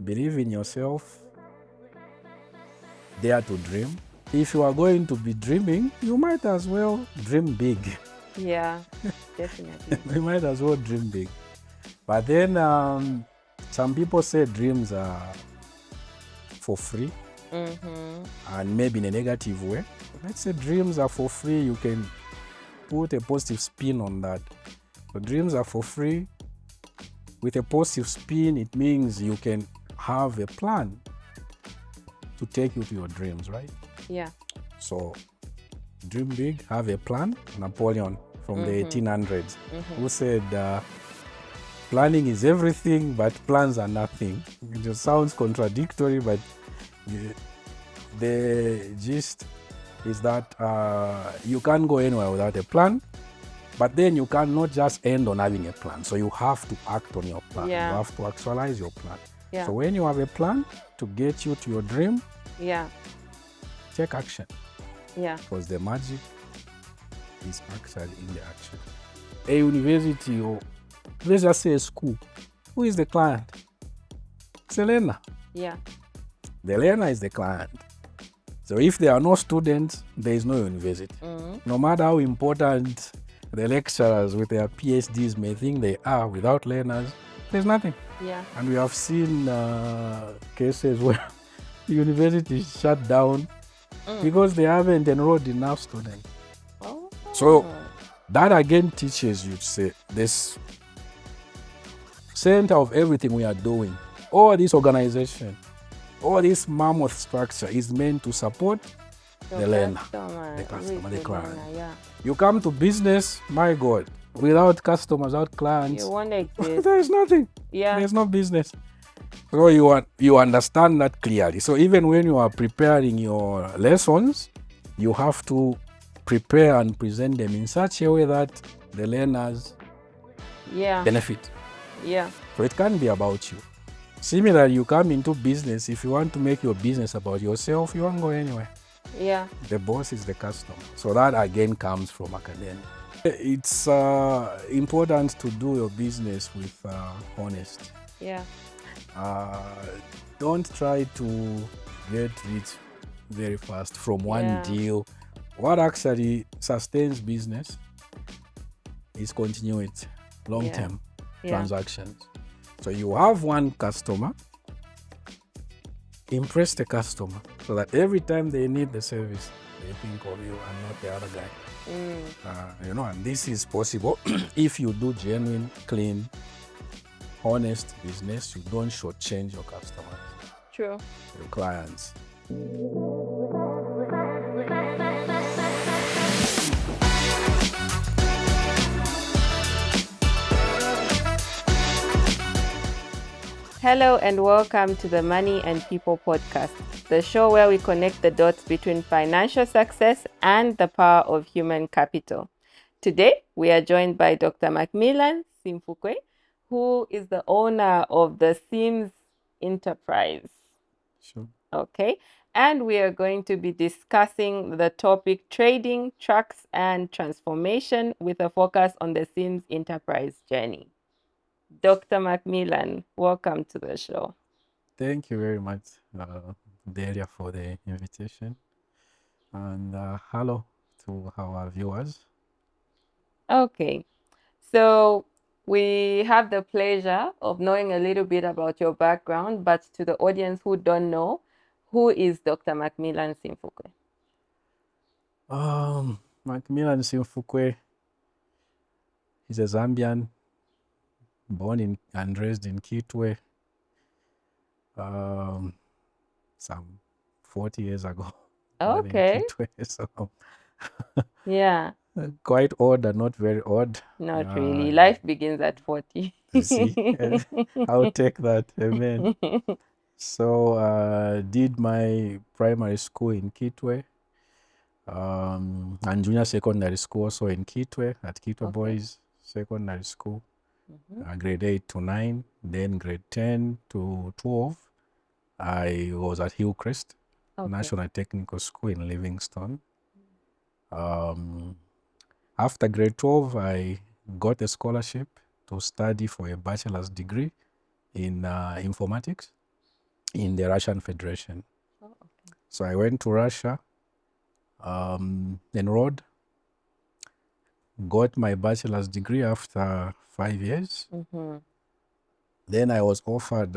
believe in yourself, dare to dream. If you are going to be dreaming, you might as well dream big. Yeah, definitely. You might as well dream big. But then some people say dreams are for free, and maybe in a negative way. Let's say dreams are for free. You can put a positive spin on that. So dreams are for free. With a positive spin, it means you can have a plan to take you to your dreams, right? Yeah. So dream big, have a plan. Napoleon from the 1800s, who said planning is everything, but plans are nothing. It just sounds contradictory, but the gist is that you can't go anywhere without a plan, but then you cannot just end on having a plan. So you have to act on your plan. Yeah. You have to actualize your plan. Yeah. So when you have a plan to get you to your dream, Yeah. take action. Yeah. Because the magic is actually in the action. A university, or let's just say a school, who is the client? It's a learner. Yeah. The learner is the client. So if there are no students, there is no university. No matter how important the lecturers with their PhDs may think they are, without learners, there's nothing. Yeah. And we have seen cases where universities shut down because they haven't enrolled enough students. Oh. So that again teaches you to say this center of everything we are doing, all this organization, all this mammoth structure is meant to support the learner, the customer, the client. Yeah. You come to business, my God, without customers, without clients, You won't exist. there is nothing. Yeah. There's no business. So you understand that clearly. So even when you are preparing your lessons, you have to prepare and present them in such a way that the learners Yeah. benefit. Yeah. So it can't be about you. Similarly, you come into business, if you want to make your business about yourself, you won't go anywhere. Yeah. The boss is the customer. So that again comes from academia. It's important to do your business with honesty. Yeah. Don't try to get rich very fast from one Yeah. deal. What actually sustains business is continuity, long-term transactions. So you have one customer, impress the customer so that every time they need the service, they think of you and not the other guy. And this is possible if you do genuine, clean, honest business. You don't shortchange your customers, True. your clients. Hello and welcome to the Money and People podcast, the show where we connect the dots between financial success and the power of human capital. Today, we are joined by Dr. Macmillan Simfukwe, who is the owner of the Sims Enterprise. Sure. Okay. And we are going to be discussing the topic trading, trucks, and transformation with a focus on the Sims Enterprise journey. Dr. Macmillan, welcome to the show. Thank you very much, Delia, for the invitation. And hello to our viewers. Okay. So we have the pleasure of knowing a little bit about your background, but to the audience who don't know, who is Dr. Macmillan Simfukwe? Macmillan Simfukwe is a Zambian, born and raised in Kitwe some 40 years ago. Okay. Kitwe, so Yeah. quite odd and not very odd. Not really. Life begins at 40. You see, I'll take that. Amen. So did my primary school in Kitwe, and junior secondary school also in Kitwe at Kitwe Boys Secondary School, grade 8 to 9, then grade 10 to 12. I was at Hillcrest National Technical School in Livingstone. After grade 12, I got a scholarship to study for a bachelor's degree in informatics. in the Russian Federation. Oh, okay. So I went to Russia, enrolled, got my bachelor's degree after 5 years. Then I was offered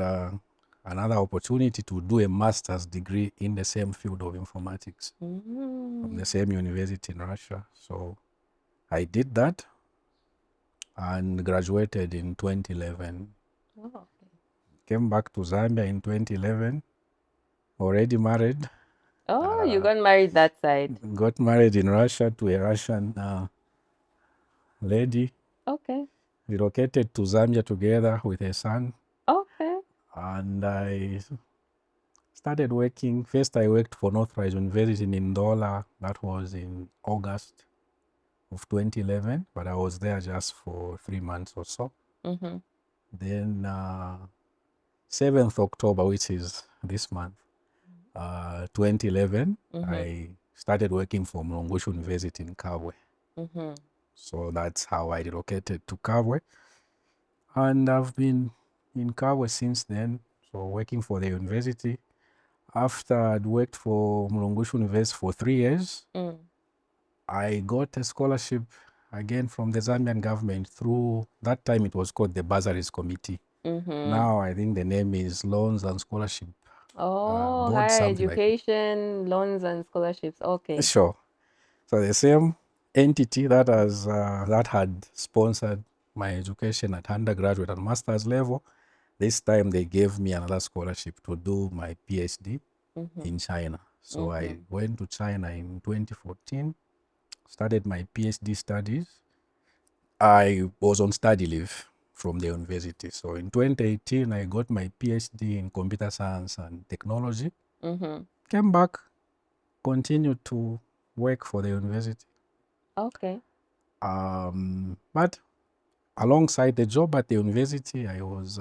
another opportunity to do a master's degree in the same field of informatics from the same university in Russia. So I did that and graduated in 2011. Oh, okay. Came back to Zambia in 2011, already married. Oh, you got married that side. Got married in Russia to a Russian lady. Okay. Relocated to Zambia together with a son. Okay. And I started working. First, I worked for Northrise University in Ndola. That was in August of 2011, but I was there just for 3 months or so. Then 7th October, which is this month, 2011, I started working for Mlongosho University in Kabwe. So that's how I relocated to Kabwe. And I've been in Kabwe since then, so working for the university. After I'd worked for Mlongosho University for 3 years, I got a scholarship again from the Zambian government through, that time it was called the Bursaries Committee. Now I think the name is Loans and Scholarship Oh, Board, higher something like that. education, loans and scholarships. Okay. Sure. So the same entity that has that had sponsored my education at undergraduate and master's level, this time they gave me another scholarship to do my PhD in China. So I went to China in 2014, started my PhD studies. I was on study leave from the university. So in 2018, I got my PhD in computer science and technology. Came back, continued to work for the university. Okay. But alongside the job at the university, I was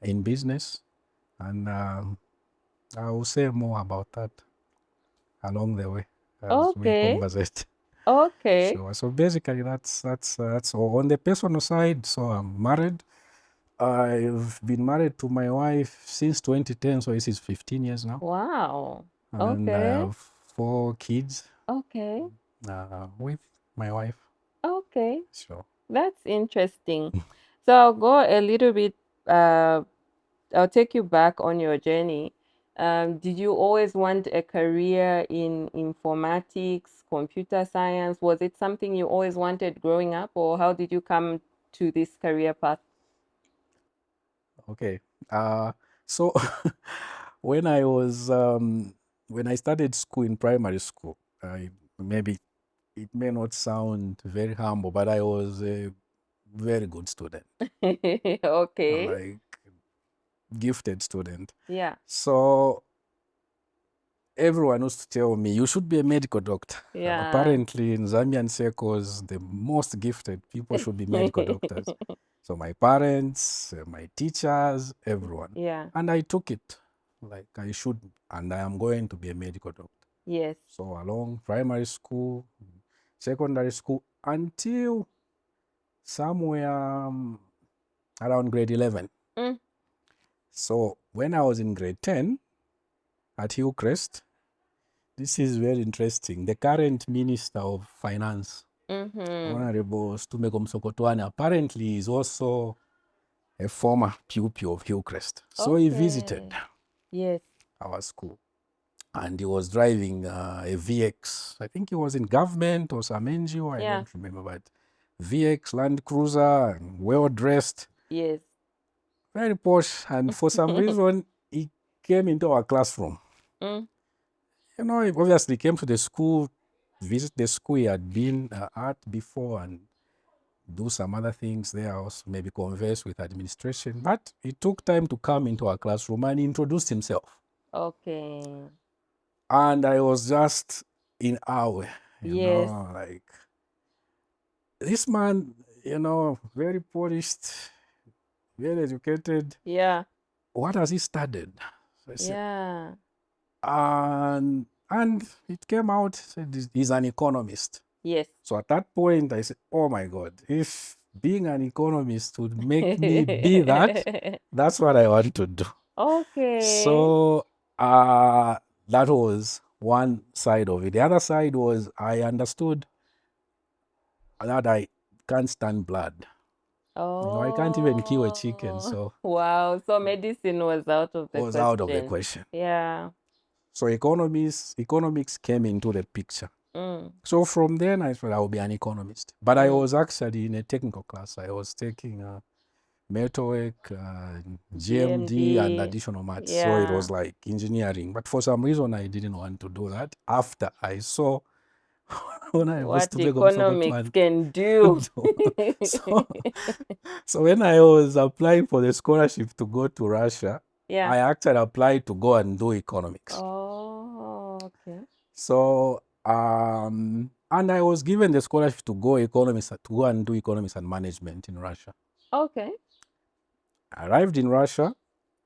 in business, and I will say more about that along the way as we Okay. conversate. Okay. So basically, that's all. On the personal side, so I'm married. I've been married to my wife since 2010, so this is 15 years now. Wow. And I Okay. have 4 kids Okay. with my wife. Okay. So That's interesting. So I'll go a little bit, I'll take you back on your journey. Did you always want a career in informatics, computer science? Was it something you always wanted growing up, or how did you come to this career path? okay. So when I was when I started school in primary school, maybe it may not sound very humble, but I was a very good student, Okay. like gifted student. Yeah. So everyone used to tell me, you should be a medical doctor. Yeah. Apparently, in Zambian circles, the most gifted people should be medical doctors. So my parents, my teachers, everyone. Yeah. And I took it like I should, and I am going to be a medical doctor. Yes. So along primary school, secondary school, until somewhere around grade 11. So when I was in grade 10 at Hillcrest, this is very interesting. The current Minister of Finance, Honorable Stumeko Msokotwane, apparently is also a former pupil of Hillcrest. So he visited Yes. our school, and he was driving a VX. I think he was in government or some NGO, I don't remember, but VX, Land Cruiser, and well-dressed. Yes. Very posh. And for some reason, he came into our classroom. You know, he obviously came to the school, visit the school he had been at before, and do some other things there, also maybe converse with administration. But it took time to come into our classroom and introduce himself. Okay. And I was just in awe, you know, like this man, you know, very polished, very educated. Yeah. What has he studied? So I said, Yeah. and it came out, he's an economist. Yes. So at that point, I said, oh my God, if being an economist would make me be that, that's what I want to do. Okay. So that was one side of it. The other side was I understood that I can't stand blood. I can't even kill a chicken, so Wow. So medicine was out of the was out of the question. question. Yeah. So economics came into the picture. Mm. So from then I thought I would be an economist. But I was actually in a technical class. I was taking metalwork, GMD, and GMD. additional maths. So it Yeah. was like engineering. But for some reason, I didn't want to do that. After I saw when I was What to make economics can do. so, so when I was applying for the scholarship to go to Russia, Yeah. I actually applied to go and do economics. Oh, okay. So and I was given the scholarship to go and do economics and management in Russia. Okay. I arrived in Russia,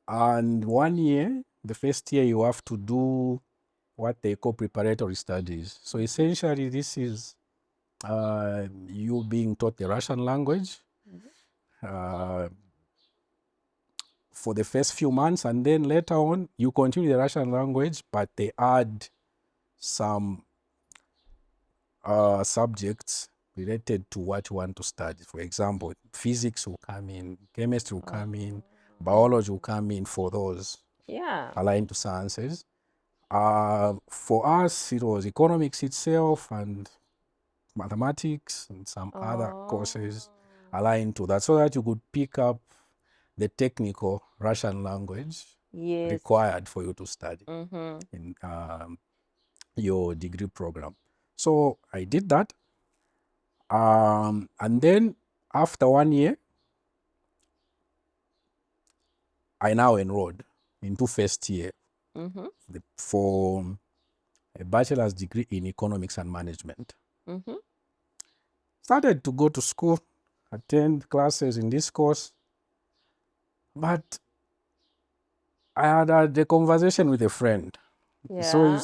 and 1 year, the first year, you have to do what they call preparatory studies. So essentially, this is you being taught the Russian language uh, for the first few months, and then later on, you continue the Russian language, but they add some subjects related to what you want to study. For example, physics will come in, chemistry will come in, biology will come in for those Yeah. aligned to sciences. For us, it was economics itself and mathematics and some other courses aligned to that, so that you could pick up the technical Russian language Yes. required for you to study in your degree program. So I did that. And then after 1 year, I now enrolled into first year for a bachelor's degree in economics and management. Started to go to school, attend classes in this course, but I had a conversation with a friend. Yeah.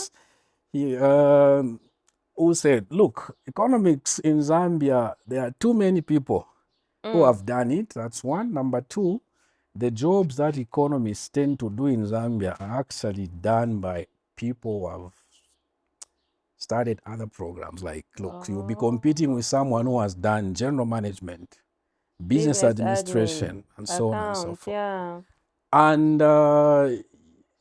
He who said, look, economics in Zambia, there are too many people who have done it. That's one. Number two, the jobs that economists tend to do in Zambia are actually done by people who have started other programs. Like, look, you'll be competing with someone who has done general management, business administration, and so on and so accounts, forth. yeah. And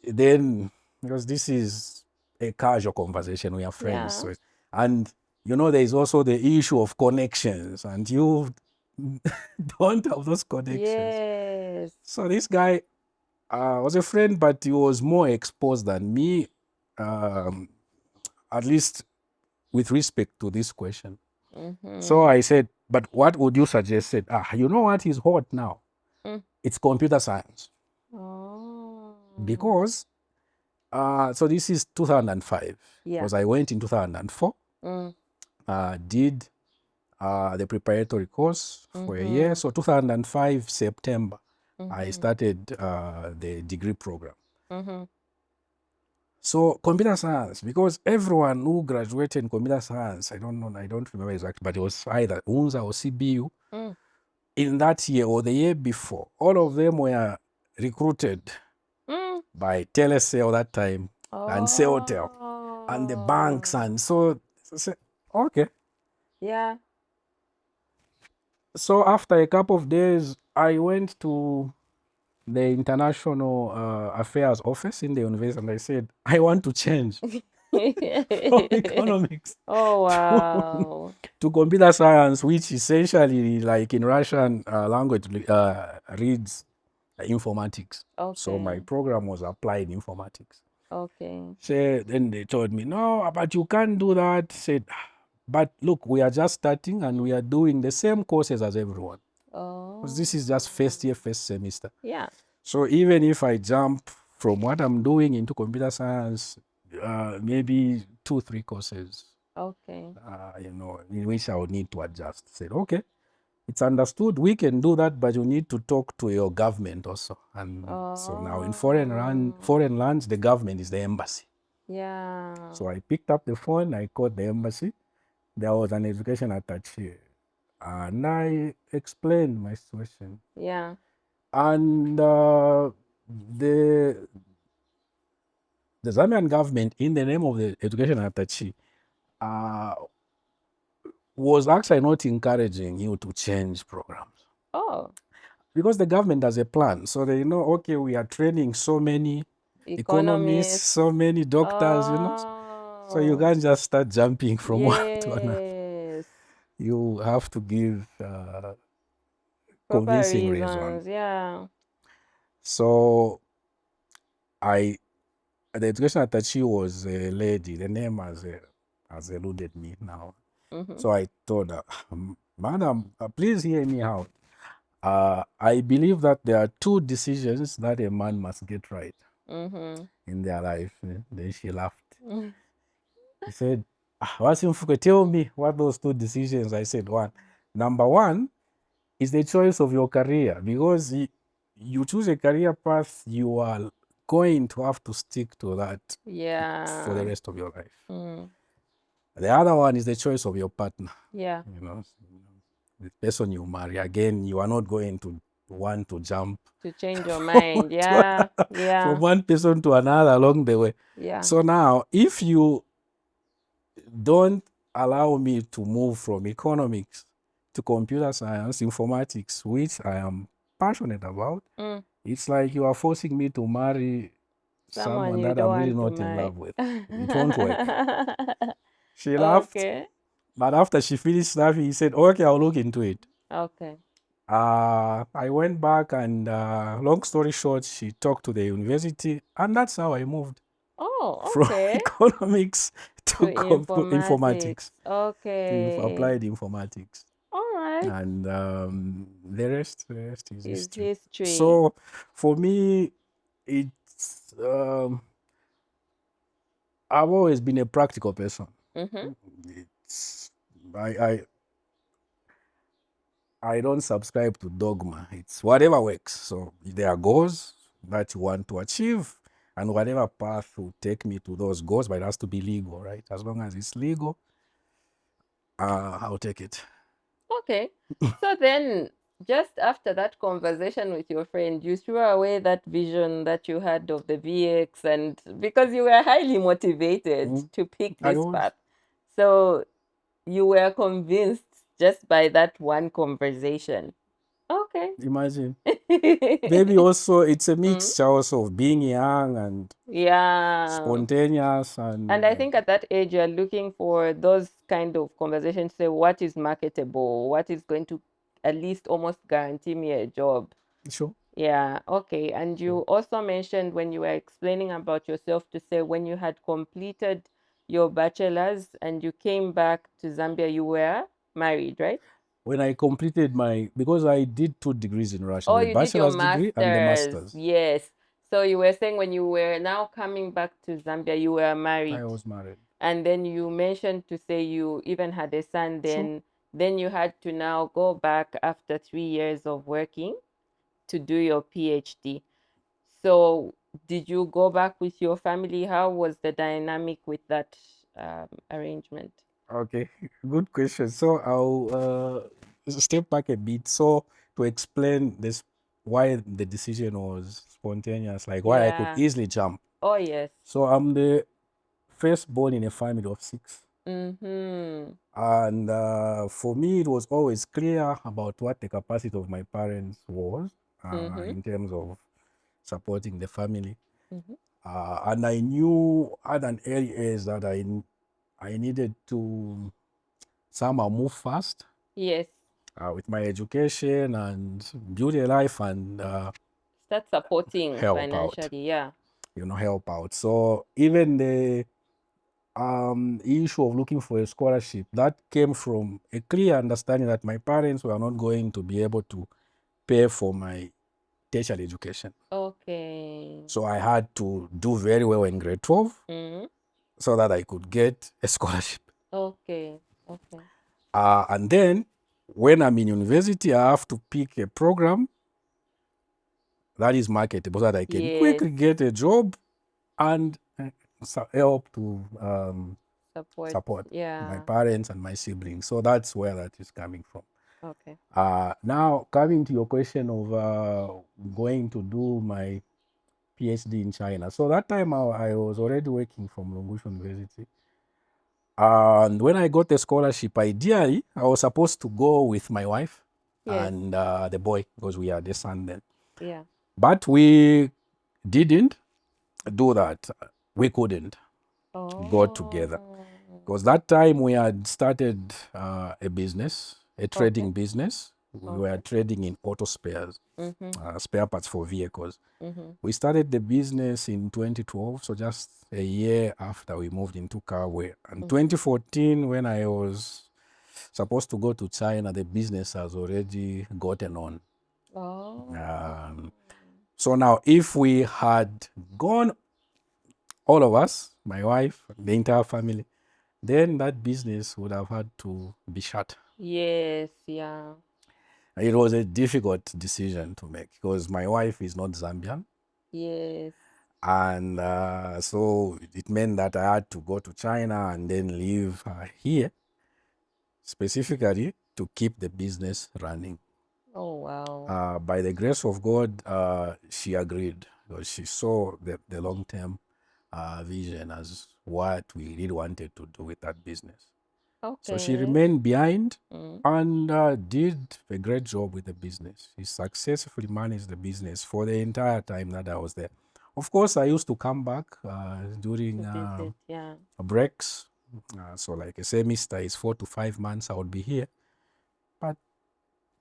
then, because this is a casual conversation, we are friends. Yeah. So, and there is also the issue of connections, and you don't have those connections. Yes. So this guy was a friend, but he was more exposed than me, at least with respect to this question. So I said, but what would you suggest? Said, you know what is hot now? It's computer science. Oh. Because, so this is 2005, Yeah. because I went in 2004, did the preparatory course for a year. So 2005, September, I started the degree program. So computer science, because everyone who graduated in computer science, I don't know, I don't remember exactly, but it was either UNZA or CBU in that year or the year before. All of them were recruited by Telecel that time and Celtel and the banks, and so okay. Yeah. So after a couple of days, I went to the international affairs office in the university, and I said, I want to change from economics Oh, wow. to computer science, which essentially, like in Russian language, reads informatics. So my Okay. program was applied informatics. Okay. So then they told me, no, but you can't do that. Said, but look, we are just starting and we are doing the same courses as everyone. Because this is just first year, first semester. Yeah. So even if I jump from what I'm doing into computer science, maybe 2-3 courses, Okay. in which I would need to adjust. Said, okay, it's understood. We can do that, but you need to talk to your government also. And so now in foreign lands, the government is the embassy. Yeah. So I picked up the phone, I called the embassy. There was an education attaché, and I explained my situation. Yeah. And the Zambian government, in the name of the education attaché, was actually not encouraging you to change programs. Oh. Because the government has a plan. So they know, okay, we are training so many economists, so many doctors, So you can't just start jumping from one to another. Yes. You have to give Proper convincing reasons, reasons. yeah. So the education attaché was a lady. The name has eluded me now. So I told her, Madam, please hear me out. I believe that there are two decisions that a man must get right in their life. Then she laughed. He said, Simfukwe, tell me what those two decisions. I said, number one is the choice of your career, because you choose a career path, you are going to have to stick to that for the rest of your life. The other one is the choice of your partner. Yeah. The person you marry. Again, you are not going to want to jump to change your mind. Yeah. from one person to another along the way. Yeah. So now, if you don't allow me to move from economics to computer science, informatics, which I am passionate about, it's like you are forcing me to marry someone you that don't I'm really want to not in marry. love with. It won't work. She laughed. Okay. But after she finished laughing, he said, okay, I'll look into it. Okay. I went back and, long story short, she talked to the university, and that's how I moved Oh, from okay. economics to informatics, Okay. to applied informatics. All right. And the rest is history. history. So for me, it's I've always been a practical person. It's I don't subscribe to dogma. It's whatever works. So there are goals that you want to achieve, and whatever path will take me to those goals, but it has to be legal, right? As long as it's legal, I'll take it. Okay. So then, just after that conversation with your friend, you threw away that vision that you had of the VX, and because you were highly motivated to pick this path. So you were convinced just by that one conversation. Okay. Imagine. Maybe also it's a mixture also of being young and spontaneous. And I think at that age, you're looking for those kind of conversations, say, what is marketable? What is going to at least almost guarantee me a job? Sure. Yeah, okay. And you also mentioned when you were explaining about yourself to say when you had completed your bachelor's and you came back to Zambia, you were married, right? When I completed because I did 2 degrees in Russia, the you did your bachelor's degree and the master's. Yes. So you were saying when you were now coming back to Zambia, you were married. I was married. And then you mentioned to say you even had a son then. Then you had to now go back after 3 years of working to do your PhD. So did you go back with your family? How was the dynamic with that arrangement? Okay, good question. So I'll step back a bit. So to explain this, why the decision was spontaneous, like why I could easily jump. Oh, yes. So I'm the firstborn in a family of 6. And for me, it was always clear about what the capacity of my parents was in terms of supporting the family. And I knew at an early age that I needed to somehow move fast. Yes. With my education and build a life and start supporting help financially, out. Help out. So even the issue of looking for a scholarship, that came from a clear understanding that my parents were not going to be able to pay for my tertiary education. Okay. So I had to do very well in grade 12 so that I could get a scholarship. Okay. Okay. And then when I'm in university, I have to pick a program that is marketable so that I can quickly get a job and help to support my parents and my siblings. So that's where that is coming from. Okay. Now, coming to your question of going to do my PhD in China. So that time I was already working from Longushu University. And when I got the scholarship, ideally, I was supposed to go with my wife Yes. and the boy, because we had a son then. Yeah. But we didn't do that. We couldn't go together. Oh. Because that time we had started a business, a trading Okay. business. We were Okay. trading in auto spares, spare parts for vehicles. Mm-hmm. We started the business in 2012, so just a year after we moved into Kawe. And 2014, when I was supposed to go to China, the business has already gotten on. Oh. So now, if we had gone, all of us, my wife, the entire family, then that business would have had to be shut. Yes. Yeah. It was a difficult decision to make because my wife is not Zambian. Yes. And so it meant that I had to go to China and then live here, specifically to keep the business running. Oh, wow. By the grace of God, she agreed because she saw the long term vision as what we really wanted to do with that business. So she Okay. remained behind Mm. and did a great job with the business. She successfully managed the business for the entire time that I was there. Of course, I used to come back during To visit. Yeah. breaks. So, like a semester is 4 to 5 months, I would be here. But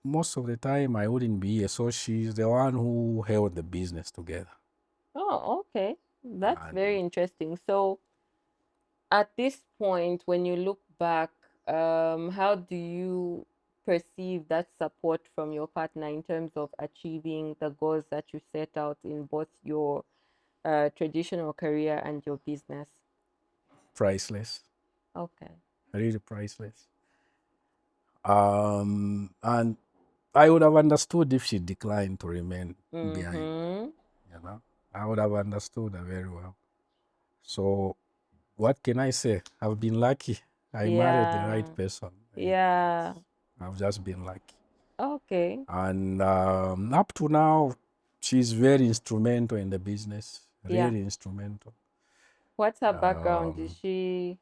most of the time, I wouldn't be here. So, she's the one who held the business together. Oh, okay. That's very And interesting. So, at this point, when you look back, how do you perceive that support from your partner in terms of achieving the goals that you set out in both your traditional career and your business? priceless, Okay. really priceless. And I would have understood if she declined to remain behind. Mm-hmm. You know, I would have understood her very well. So, what can I say? I've been lucky. I married the right Yeah. person. Yeah. I've just been lucky. Okay. And up to now, she's very instrumental in the business. Yeah. Really instrumental. What's her background? Is she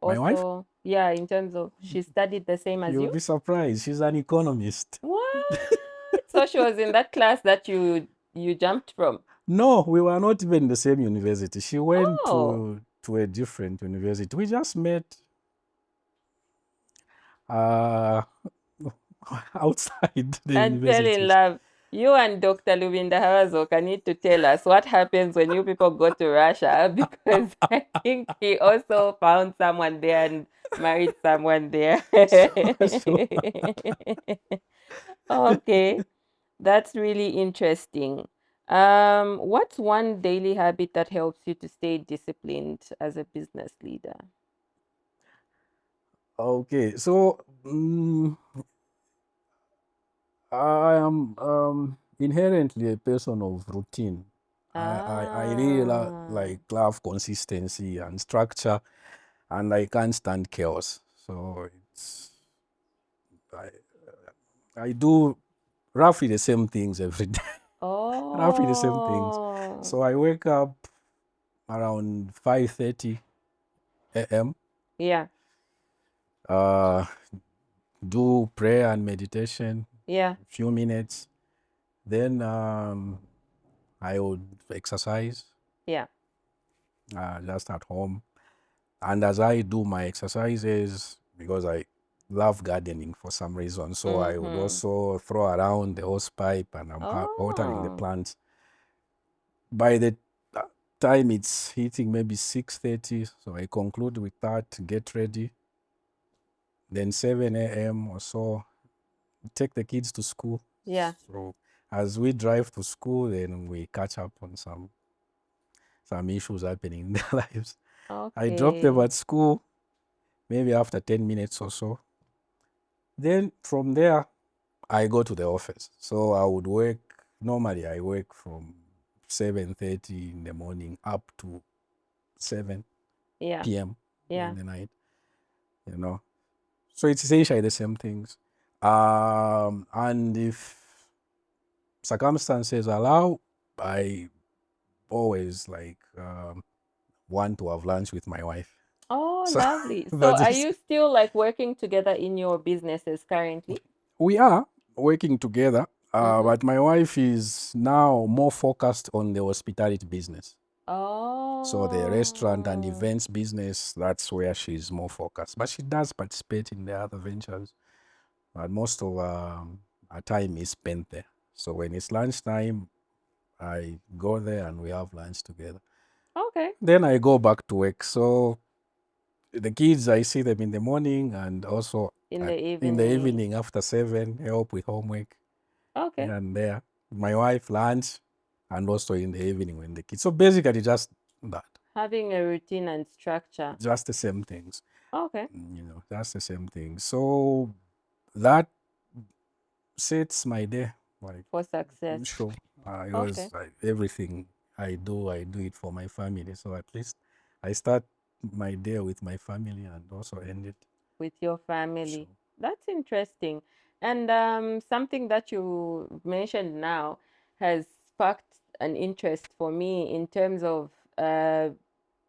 My wife, also, yeah, in terms of she studied the same as you'll you? be surprised. She's an economist. What? So she was in that class that you jumped from? No, we were not even in the same university. She went Oh, to a different university. We just met uh, outside the and fell in universities. love. You and Dr. Luvinda Hawazoka need to tell us what happens when you people go to Russia because I think he also found someone there and married someone there. So, Okay, that's really interesting. What's one daily habit that helps you to stay disciplined as a business leader? okay, so I am inherently a person of routine. I really Ah, love consistency and structure, and I can't stand chaos. So I, I do roughly the same things every day. Roughly the same things. oh, So I wake up around 5:30 a.m. yeah, Uh, do prayer and meditation, yeah, few minutes. Then I would exercise yeah. just at home. And as I do my exercises, because I love gardening for some reason, so I would Mm-hmm. also throw around the hose pipe and I'm watering the Oh, plants. By the time it's hitting maybe 6:30, so I conclude with that, get ready. Then 7 a.m. or so, take the kids to school. yeah. So as we drive to school, then we catch up on some issues happening in their lives. I drop them Okay. at school, maybe after 10 minutes or so. Then from there, I go to the office. So I would work, normally I work from 7:30 in the morning up to 7 Yeah, p.m. in yeah, the night, you know. So it's essentially the same things. And if circumstances allow, I always like want to have lunch with my wife. Oh, So lovely. So that are is, you still like working together in your businesses currently? we are working together, Mm-hmm. but my wife is now more focused on the hospitality business. So the restaurant and Oh, events business, that's where she's more focused. But she does participate in the other ventures. But most of her time is spent there. So when it's lunchtime, I go there and we have lunch together. okay. Then I go back to work. So the kids, I see them in the morning and also In the in the evening. evening after 7, help with homework Okay. here and there. My wife lunch and also in the evening when the kids. So basically just that, Having a routine and structure. just the same things, Okay. that's the same thing. So that sets my day. Like, For success. sure, I Okay. always everything I do it for my family. So at least I start my day with my family and also end it. With your Sure. family. That's interesting. And something that you mentioned now has sparked an interest for me in terms of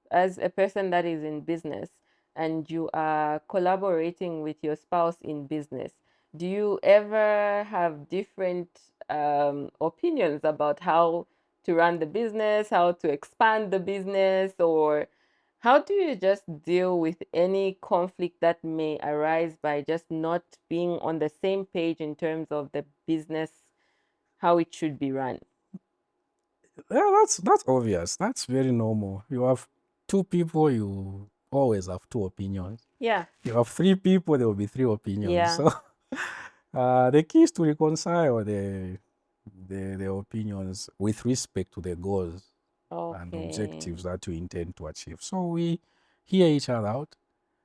as a person that is in business and you are collaborating with your spouse in business, do you ever have different opinions about how to run the business, how to expand the business, or how do you just deal with any conflict that may arise by just not being on the same page in terms of the business, how it should be run? Yeah, that's obvious. That's very normal. You have two people, you always have two opinions. Yeah, You have three people, there will be three opinions. yeah. So the key is to reconcile the opinions with respect to the goals and Okay. objectives that we intend to achieve. So we hear each other out.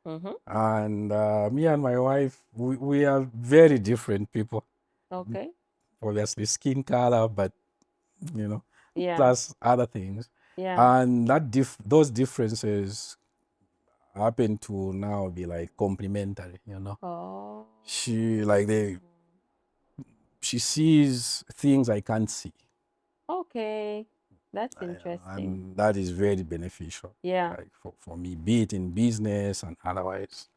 Mm-hmm. And me and my wife, we are very different people. Okay. Obviously, skin color, but you know, Yeah. plus other things. Yeah. And those differences happen to now be like complementary. Oh. She like she sees things I can't see. Okay. That's interesting. And that is very beneficial, Yeah. like for me, be it in business and otherwise.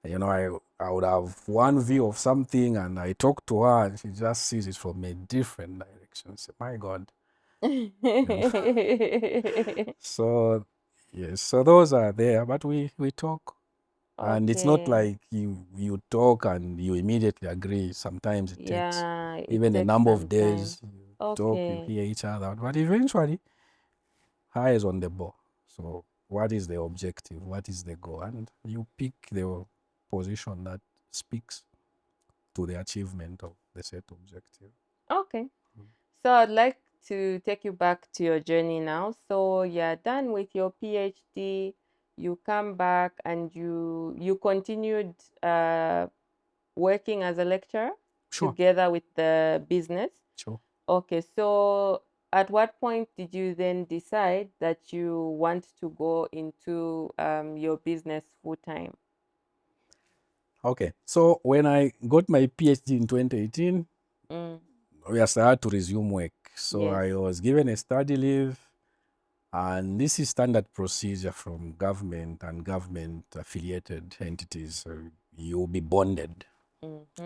I would have one view of something and I talk to her and she just sees it from a different direction. Say, my God. You know. So yes, so those are there, but we talk. And it's not Okay. like you talk and you immediately agree. Sometimes it takes Yeah, it even a takes number of some time. days. You talk, you Okay. hear each other out, but eventually, eye is on the ball. So, what is the objective? What is the goal? And you pick the position that speaks to the achievement of the set objective. Okay. So I'd like to take you back to your journey now. So you're done with your PhD, you come back and you continued working as a lecturer Sure, together with the business. sure. Okay, so at what point did you then decide that you want to go into your business full time? Okay. So, when I got my PhD in 2018, Mm, yes, I had to resume work. So, yes. I was given a study leave. And this is standard procedure from government and government affiliated entities. So you'll be bonded.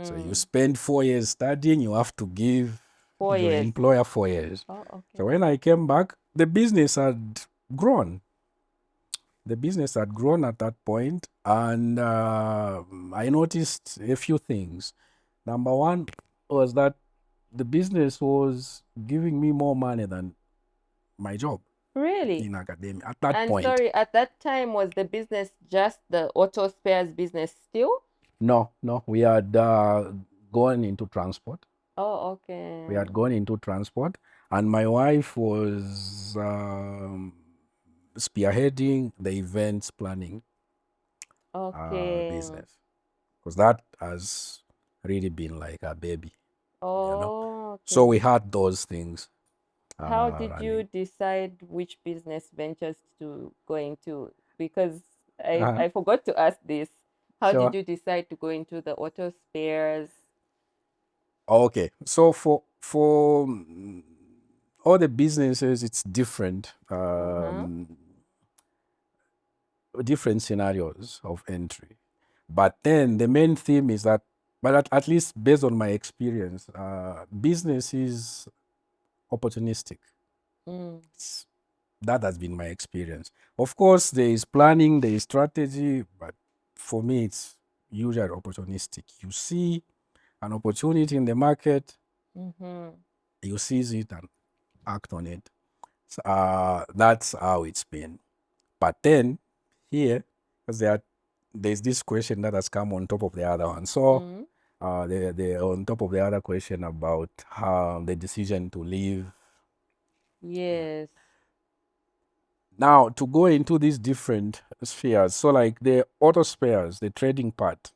So you Mm-hmm. spend 4 years studying, you have to give 4 your years. employer 4 years. Oh, So okay. when I came back, the business had grown. The business had grown at that point, and I noticed a few things. Number one was that the business was giving me more money than my job Really? in academia at that And point. sorry, at that time was the business just the auto spares business still? No, no, we had gone into transport. Oh, We okay. had gone into transport, and my wife was spearheading the events planning Okay. business because that has really been like a baby. Oh, So okay. we had those things How did you running. decide which business ventures to go into? Because I, Uh-huh. I forgot to ask this. How did Sure. you decide to go into the auto spares? Okay. So for all the businesses, it's different. Different scenarios of entry. But then the main theme is that, but at least based on my experience, business is opportunistic. That has been my experience. Of course, there is planning, there is strategy, but for me, it's usually opportunistic. You see an opportunity in the market, you seize it and act on it. So, that's how it's been. But then here, because there's this question that has come on top of the other one. So the on top of the other question about how the decision to leave. Yes. Now to go into these different spheres. So like the auto spares, the trading part.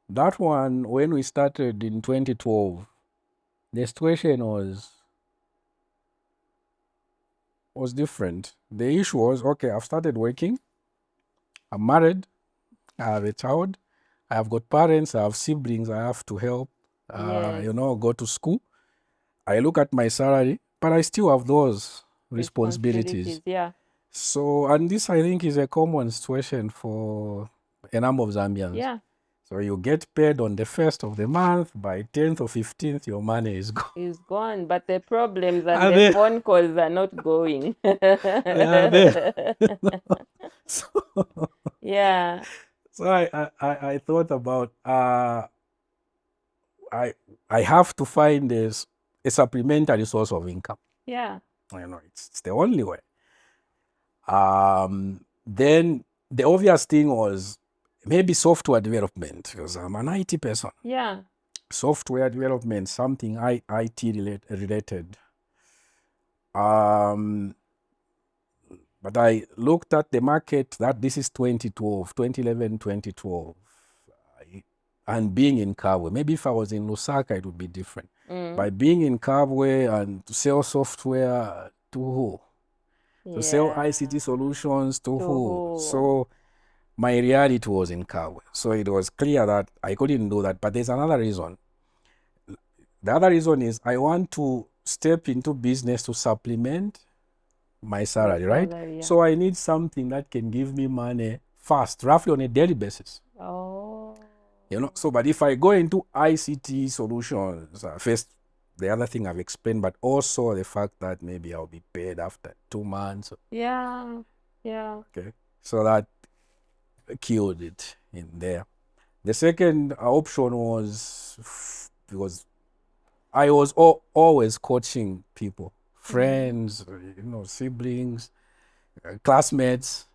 That one, when we started in 2012, the situation was different. The issue was, okay, I've started working, I'm married, I have a child, I have got parents, I have siblings, I have to help, go to school. I look at my salary, but I still have those responsibilities. Yeah. So, and this I think is a common situation for a number of Zambians. Yeah. So you get paid on the 1st of the month, by 10th or 15th, your money is gone. It's gone, but the problems and the phone calls are not going. Are there. So, yeah. So I thought about I have to find a supplementary source of income. Yeah. It's the only way. Then the obvious thing was maybe software development, because I'm an IT person. Yeah. Software development, something IT related. But I looked at the market, that this is 2011, 2012. And being in Kabwe, maybe if I was in Lusaka, it would be different. By being in Kabwe and to sell software to who? To sell ICT solutions to who? So my reality was in Kabwe. So it was clear that I couldn't do that. But there's another reason. The other reason is I want to step into business to supplement my salary, right? Yeah. So I need something that can give me money fast, roughly on a daily basis. So but if I go into ICT solutions, first, the other thing I've explained, but also the fact that maybe I'll be paid after 2 months. Yeah. Okay. So that killed it in there. The second option was because I was always coaching people, friends, siblings, classmates,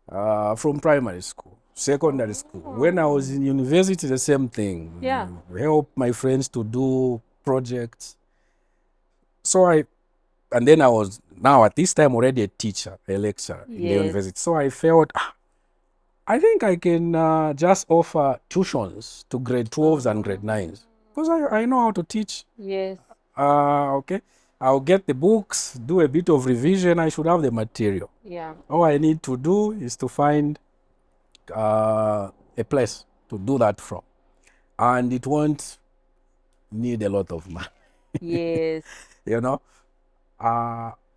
from primary school, secondary school. When I was in university, the same thing. Yeah. Help my friends to do projects. So and then I was now at this time already a teacher, a lecturer in the university. So I felt, I think I can just offer tuitions to grade 12s and grade 9s, because I know how to teach. Yes. Okay. I'll get the books, do a bit of revision. I should have the material. Yeah. All I need to do is to find a place to do that from. And it won't need a lot of money. Yes.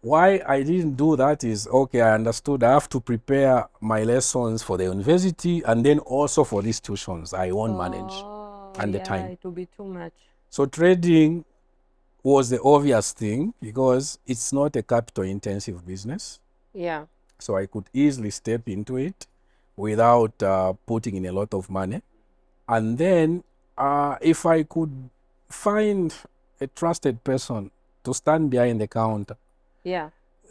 Why I didn't do that is, okay, I understood I have to prepare my lessons for the university and then also for these tuitions. I won't manage. And the time. It will be too much. So trading was the obvious thing because it's not a capital intensive business. Yeah. So I could easily step into it without putting in a lot of money. And then if I could find a trusted person to stand behind the counter,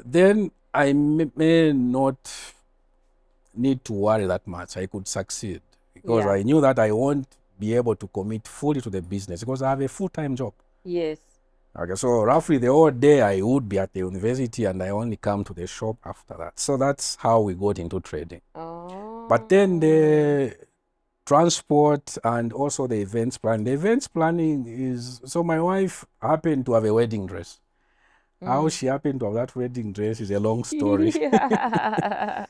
then I may not need to worry that much. I could succeed because I knew that I won't be able to commit fully to the business because I have a full-time job. Yes. Okay, so roughly the whole day I would be at the university and I only come to the shop after that. So that's how we got into trading. But then the transport and also the events plan. The events planning is, so my wife happened to have a wedding dress. How she happened to have that wedding dress is a long story. Okay.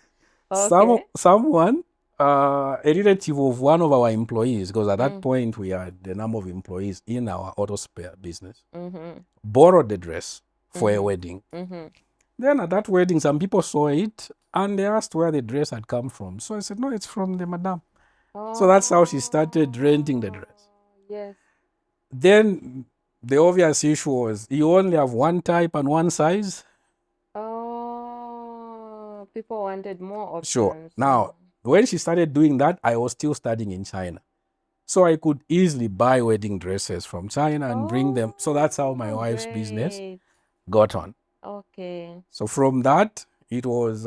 Someone, a relative of one of our employees, because at that point we had the number of employees in our auto spare business, borrowed the dress. for a wedding. Mm-hmm. Then at that wedding, some people saw it and they asked where the dress had come from. So I said, no, it's from the madam. So that's how she started renting the dress. Yes. Then the obvious issue was you only have one type and one size. Oh, people wanted more options. Sure. Now, when she started doing that, I was still studying in China. So I could easily buy wedding dresses from China and bring them. So that's how my wife's business got on. Okay. So from that, it was,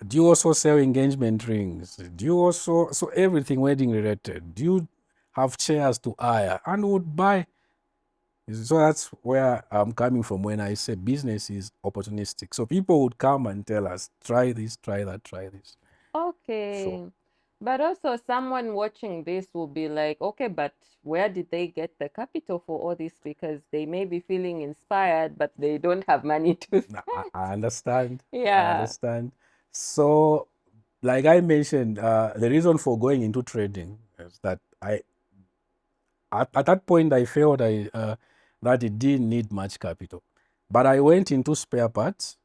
do you also sell engagement rings? Do you also, so everything wedding related? Do you have chairs to hire? And would buy. So that's where I'm coming from when I say business is opportunistic. So people would come and tell us, try this, try that, try this. Okay. Sure. But also someone watching this will be like, okay, but where did they get the capital for all this? Because they may be feeling inspired, but they don't have money to spend. I understand. Yeah. I understand. So, like I mentioned, the reason for going into trading is that at that point, I felt that it didn't need much capital. But I went into spare parts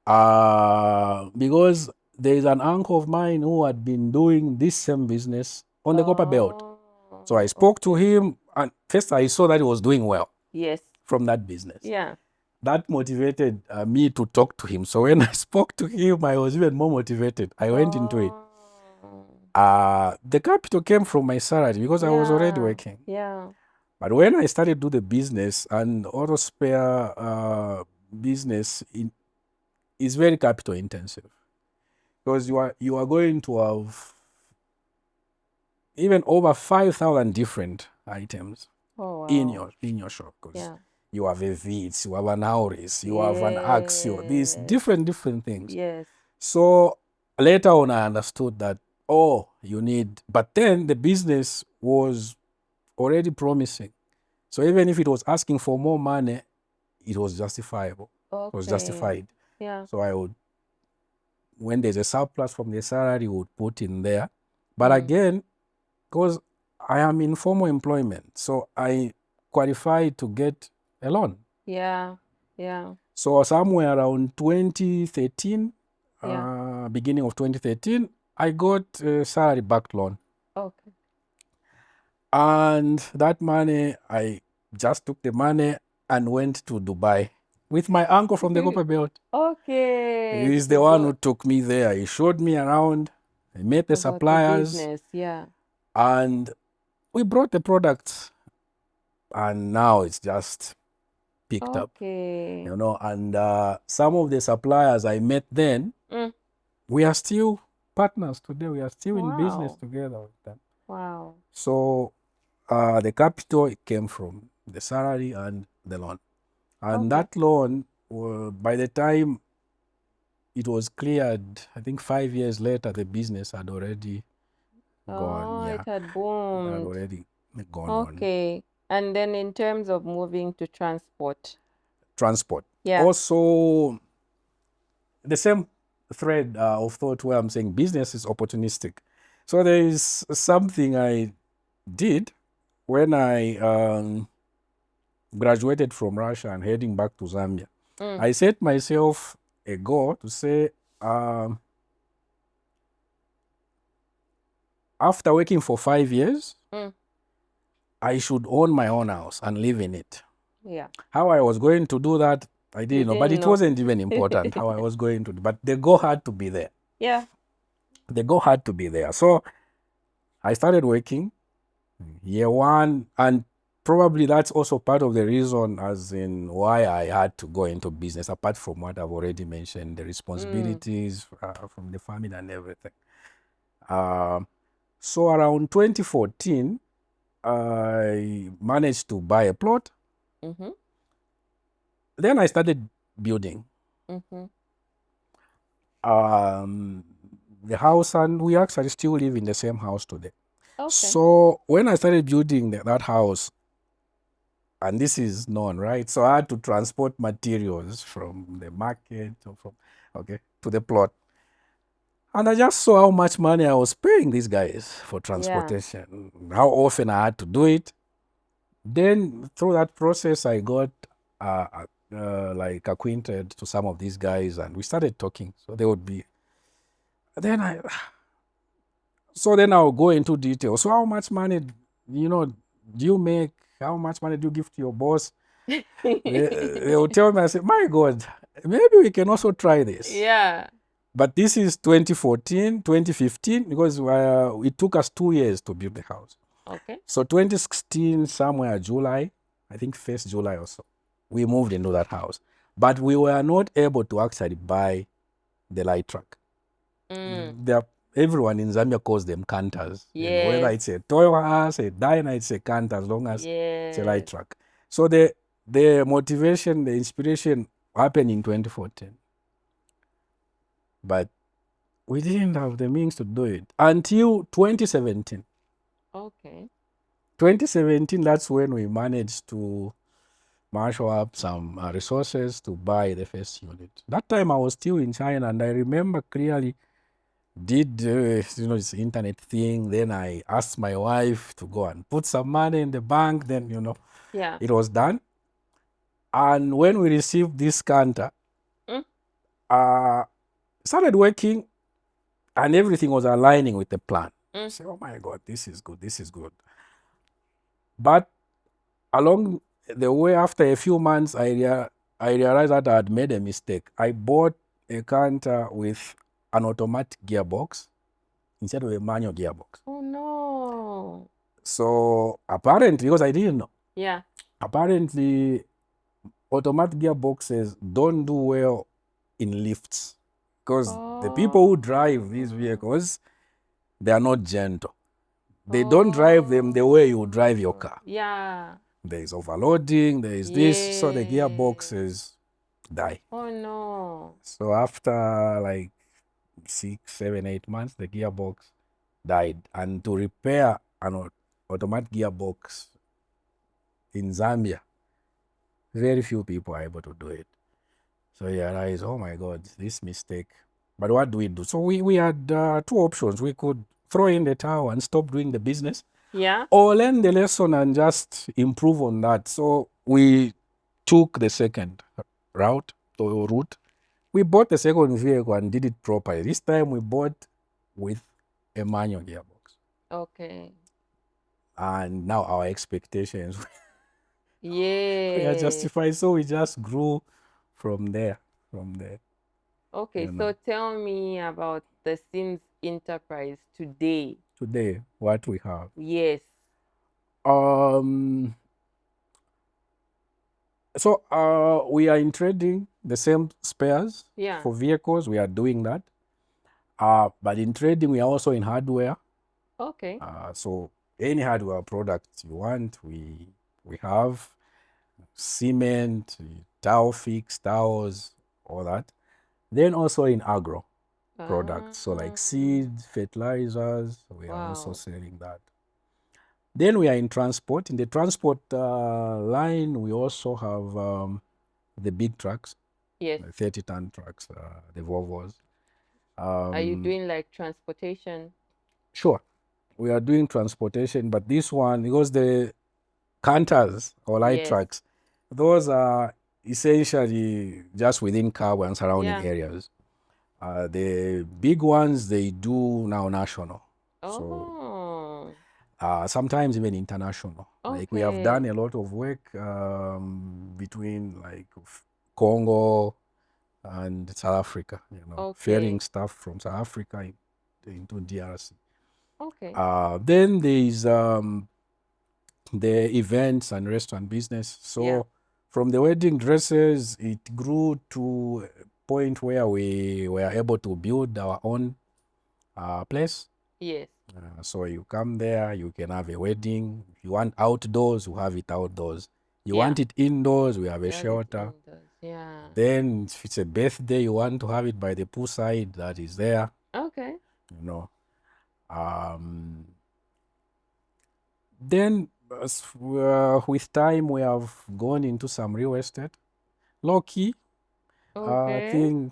because there is an uncle of mine who had been doing this same business on the copper belt. So I spoke to him, and first I saw that he was doing well. Yes. From that business. Yeah. That motivated me to talk to him. So when I spoke to him, I was even more motivated. I went into it. The capital came from my salary because I was already working. Yeah. But when I started to do the business, and auto spare business is very capital intensive because you are going to have even over 5,000 different items in your shop. Because you have a Vitz, you have an Auris, you have an Axio, these different things. Yes. So later on, I understood that, you need, but then the business was already promising. So even if it was asking for more money, it was justifiable. Okay. It was justified. Yeah. So I would, when there's a surplus from the salary, would put in there. But again, because I am in formal employment, so I qualified to get a loan. Yeah. Yeah. So somewhere around 2013, beginning of 2013, I got a salary-backed loan. Okay. And that money, I just took the money and went to Dubai with my uncle from the copper belt. Okay. He's the one who took me there. He showed me around. I met the suppliers. The business, yeah. And we brought the products. And now it's just picked up. You know, and some of the suppliers I met then, we are still partners today. We are still in business together with them. Wow. So the capital came from the salary and the loan. And that loan, by the time it was cleared, I think 5 years later, the business had already gone. It had boomed. It had already gone on. Okay. And then in terms of moving to transport. Yeah. Also, the same thread of thought where I'm saying business is opportunistic. So there is something I did when I graduated from Russia and heading back to Zambia. I set myself a goal to say, after working for 5 years, I should own my own house and live in it. Yeah. How I was going to do that, I didn't know, but it wasn't even important how I was going to do. But the goal had to be there. Yeah. The goal had to be there. So I started working year one, and probably that's also part of the reason as in why I had to go into business, apart from what I've already mentioned, the responsibilities from the family and everything. So around 2014, I managed to buy a plot. Then I started building the house, and we actually still live in the same house today. Okay. So when I started building that house, and this is known, right? So I had to transport materials from the market or to the plot. And I just saw how much money I was paying these guys for transportation, how often I had to do it. Then through that process, I got a like acquainted to some of these guys, and we started talking. So they would be. Then I'll go into detail. So how much money, do you make? How much money do you give to your boss? They will tell me. I say, my God, maybe we can also try this. Yeah. But this is 2014, 2015, because it took us 2 years to build the house. Okay. So 2016, somewhere July, I think 1st July or so, we moved into that house. But we were not able to actually buy the light truck. Everyone in Zambia calls them canters. Yes. Whether it's a Toyota, a Dyna, it's a canter, as long as it's a light truck. So the motivation, the inspiration happened in 2014. But we didn't have the means to do it until 2017. Okay. 2017, that's when we managed to marshal up some resources to buy the first unit. That time I was still in China, and I remember clearly did this internet thing. Then I asked my wife to go and put some money in the bank. Then it was done. And when we received this canter, started working, and everything was aligning with the plan. I said, oh my God, this is good, this is good. But along the way, after a few months, I realized that I had made a mistake. I bought a canter with an automatic gearbox instead of a manual gearbox. Oh no. So apparently, because I didn't know. Yeah. Apparently, automatic gearboxes don't do well in lifts, because the people who drive these vehicles, they are not gentle. They don't drive them the way you drive your car. Yeah. There is overloading, there is this, so the gearboxes die. Oh no. So after like 6, 7, 8 months, the gearbox died. And to repair an automatic gearbox in Zambia, very few people are able to do it. So you realize, oh my God, this mistake. But what do we do? So we had 2 options. We could throw in the towel and stop doing the business. Yeah. Or learn the lesson and just improve on that. So we took the second route. We bought the second vehicle and did it properly. This time we bought with a manual gearbox. Okay. And now our expectations we are justified. So we just grew from there. Okay, so tell me about the Sims enterprise today. Today, what we have. Yes. So we are in trading the same spares for vehicles. We are doing that. But in trading, we are also in hardware. Okay. So any hardware product you want, we have cement, towel fix, towels, all that. Then also in agro products, so like seeds, fertilizers, we are also selling that. Then we are in transport. In the transport line, we also have the big trucks. Yes. The 30-ton trucks, the Volvos. Are you doing like transportation? Sure. We are doing transportation, but this one, because the canters or light trucks, those are essentially just within Kabwe and surrounding areas. The big ones, they do now national. So sometimes even international. Like we have done a lot of work between like Congo and South Africa, ferrying stuff from South Africa into DRC. Okay. Then there is the events and restaurant business. So from the wedding dresses, it grew to a point where we were able to build our own place. Yes. So you come there, you can have a wedding. If you want outdoors, you have it outdoors. You want it indoors, we have a shelter. Then if it's a birthday, you want to have it by the poolside, that is there. Okay. Then with time, we have gone into some real estate. Low-key. Thing,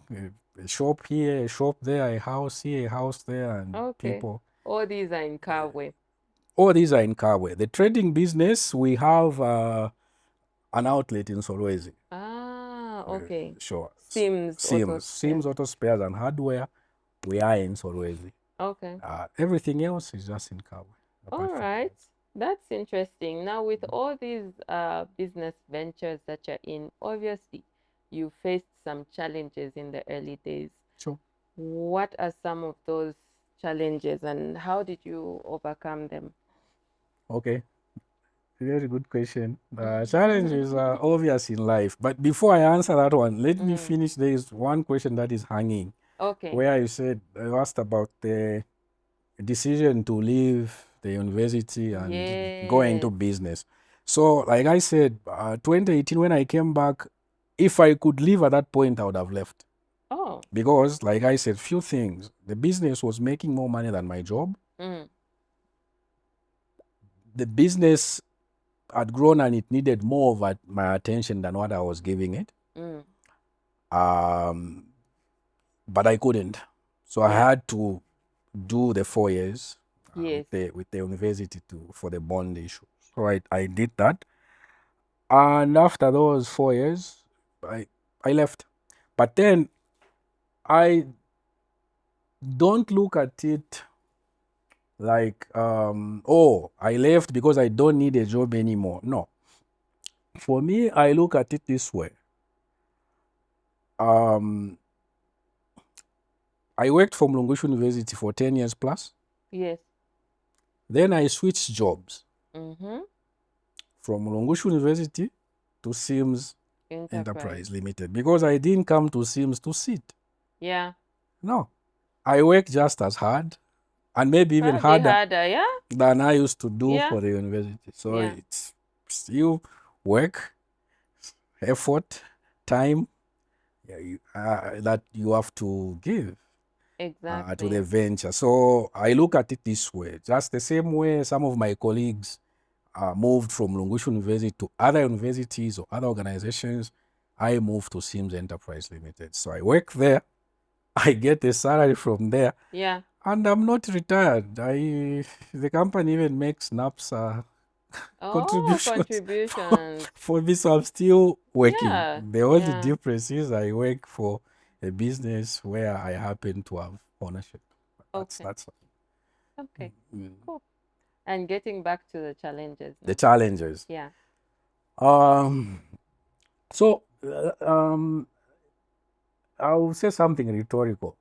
a shop here, a shop there, a house here, a house there, and people. All these are in Kabwe. All these are in Kabwe. The trading business, we have an outlet in Solwezi. Okay. Sure. Sims Auto Sims. Spares. Sims Auto Spares and Hardware, we are in Solwezi. Okay. Everything else is just in Kabwe. All right. That's interesting. Now, with all these business ventures that you're in, obviously, you faced some challenges in the early days. Sure. What are some of those challenges and how did you overcome them? Okay. Very good question. Challenges are obvious in life. But before I answer that one, let me finish. There is one question that is hanging. Okay. Where you asked about the decision to leave the university and go into business. So, like I said, 2018, when I came back, if I could leave at that point, I would have left. Oh. Because, like I said, few things. The business was making more money than my job. The business had grown and it needed more of my attention than what I was giving it. But I couldn't. So I had to do the 4 years with the university for the bond issue. So I did that. And after those 4 years, I left. But then I don't look at it like, I left because I don't need a job anymore. No. For me, I look at it this way. I worked for Mlungushu University for 10 years plus. Yes. Then I switched jobs from Mlungushu University to Sims Enterprise Limited because I didn't come to Sims to sit. Yeah. No. I work just as hard and maybe even harder than I used to do for the university. So it's still work, effort, time that you have to give to the venture. So I look at it this way, just the same way some of my colleagues moved from Lungushu University to other universities or other organizations. I moved to Sims Enterprise Limited. So I work there. I get a salary from there. Yeah. And I'm not retired. The company even makes NAPSA contributions for me, so I'm still working. The only difference is I work for a business where I happen to have ownership. That's okay. Cool. And getting back to the challenges. The challenges. Yeah. So I'll say something rhetorical.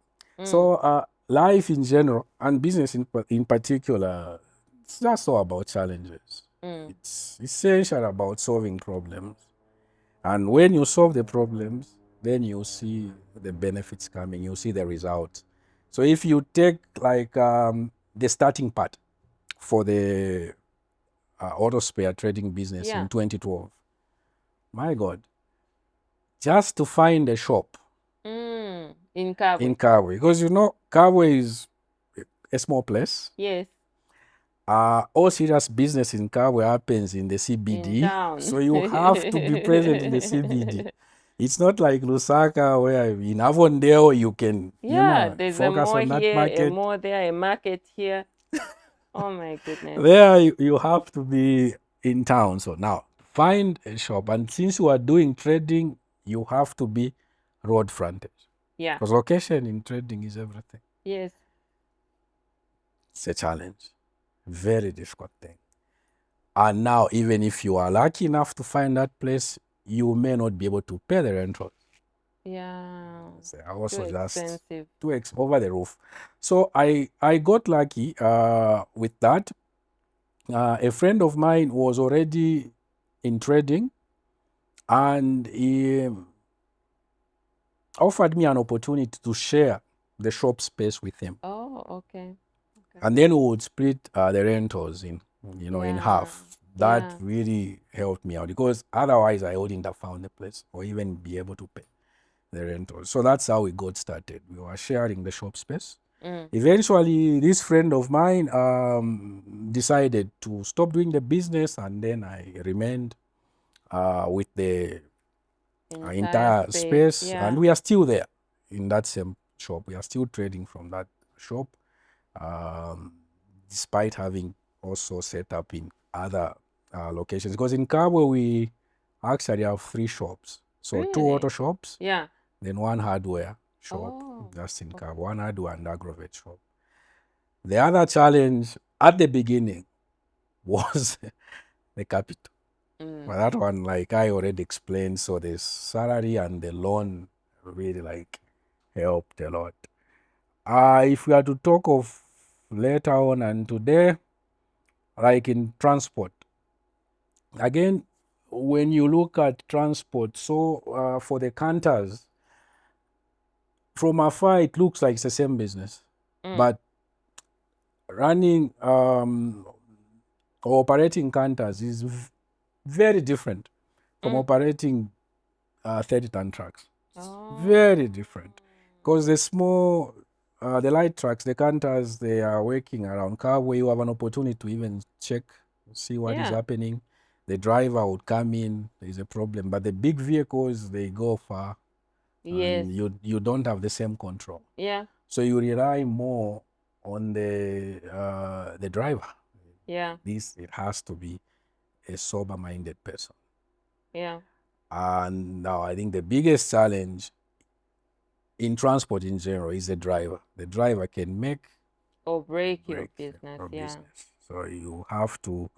So life in general and business in particular, it's just all about challenges. It's essential about solving problems. And when you solve the problems, then you see the benefits coming, you see the results. So if you take like the starting part for the auto spare trading business in 2012, my God, just to find a shop in Kabwe. Because Kabwe is a small place. Yes. All serious business in Kabwe happens in the CBD. So you have to be present in the CBD. It's not like Lusaka where in Avondale you can there's focus on that market. A more there, a market here. Oh my goodness. There you have to be in town. So now find a shop. And since you are doing trading, you have to be road frontage. Yeah. Because location in trading is everything. Yes. It's a challenge. Very difficult thing. And now, even if you are lucky enough to find that place, you may not be able to pay the rental. Yeah. So also too expensive. Over the roof. So I got lucky with that. A friend of mine was already in trading, and he offered me an opportunity to share the shop space with him. Oh, okay. And then we would split the rentals in half. That really helped me out because otherwise I wouldn't have found the place or even be able to pay the rentals. So that's how we got started. We were sharing the shop space. Eventually, this friend of mine decided to stop doing the business, and then I remained with the entire space. And we are still there in that same shop. We are still trading from that shop. Despite having also set up in other locations. Because in Kabwe, we actually have 3 shops. So 2 Really? auto shops, Yeah. then 1 hardware shop, Oh, just in okay. Kavu, 1 hardware and agrovet shop. The other challenge at the beginning was the capital. But that one, like I already explained, so the salary and the loan really like helped a lot. If we are to talk of later on and today, like in transport, again, when you look at transport, so for the canters, from afar it looks like it's the same business, but running or operating canters is very different from operating 30-ton trucks. Oh. Very different. Because the small, the light trucks, the canters, they are working around car where you have an opportunity to even check, see what is happening. The driver would come in, there is a problem. But the big vehicles, they go far. Yes. And you don't have the same control. Yeah. So you rely more on the driver. Yeah. It has to be a sober-minded person. Yeah. And now I think the biggest challenge in transport in general is the driver. The driver can make Or break your break business. your Yeah. business. So you have to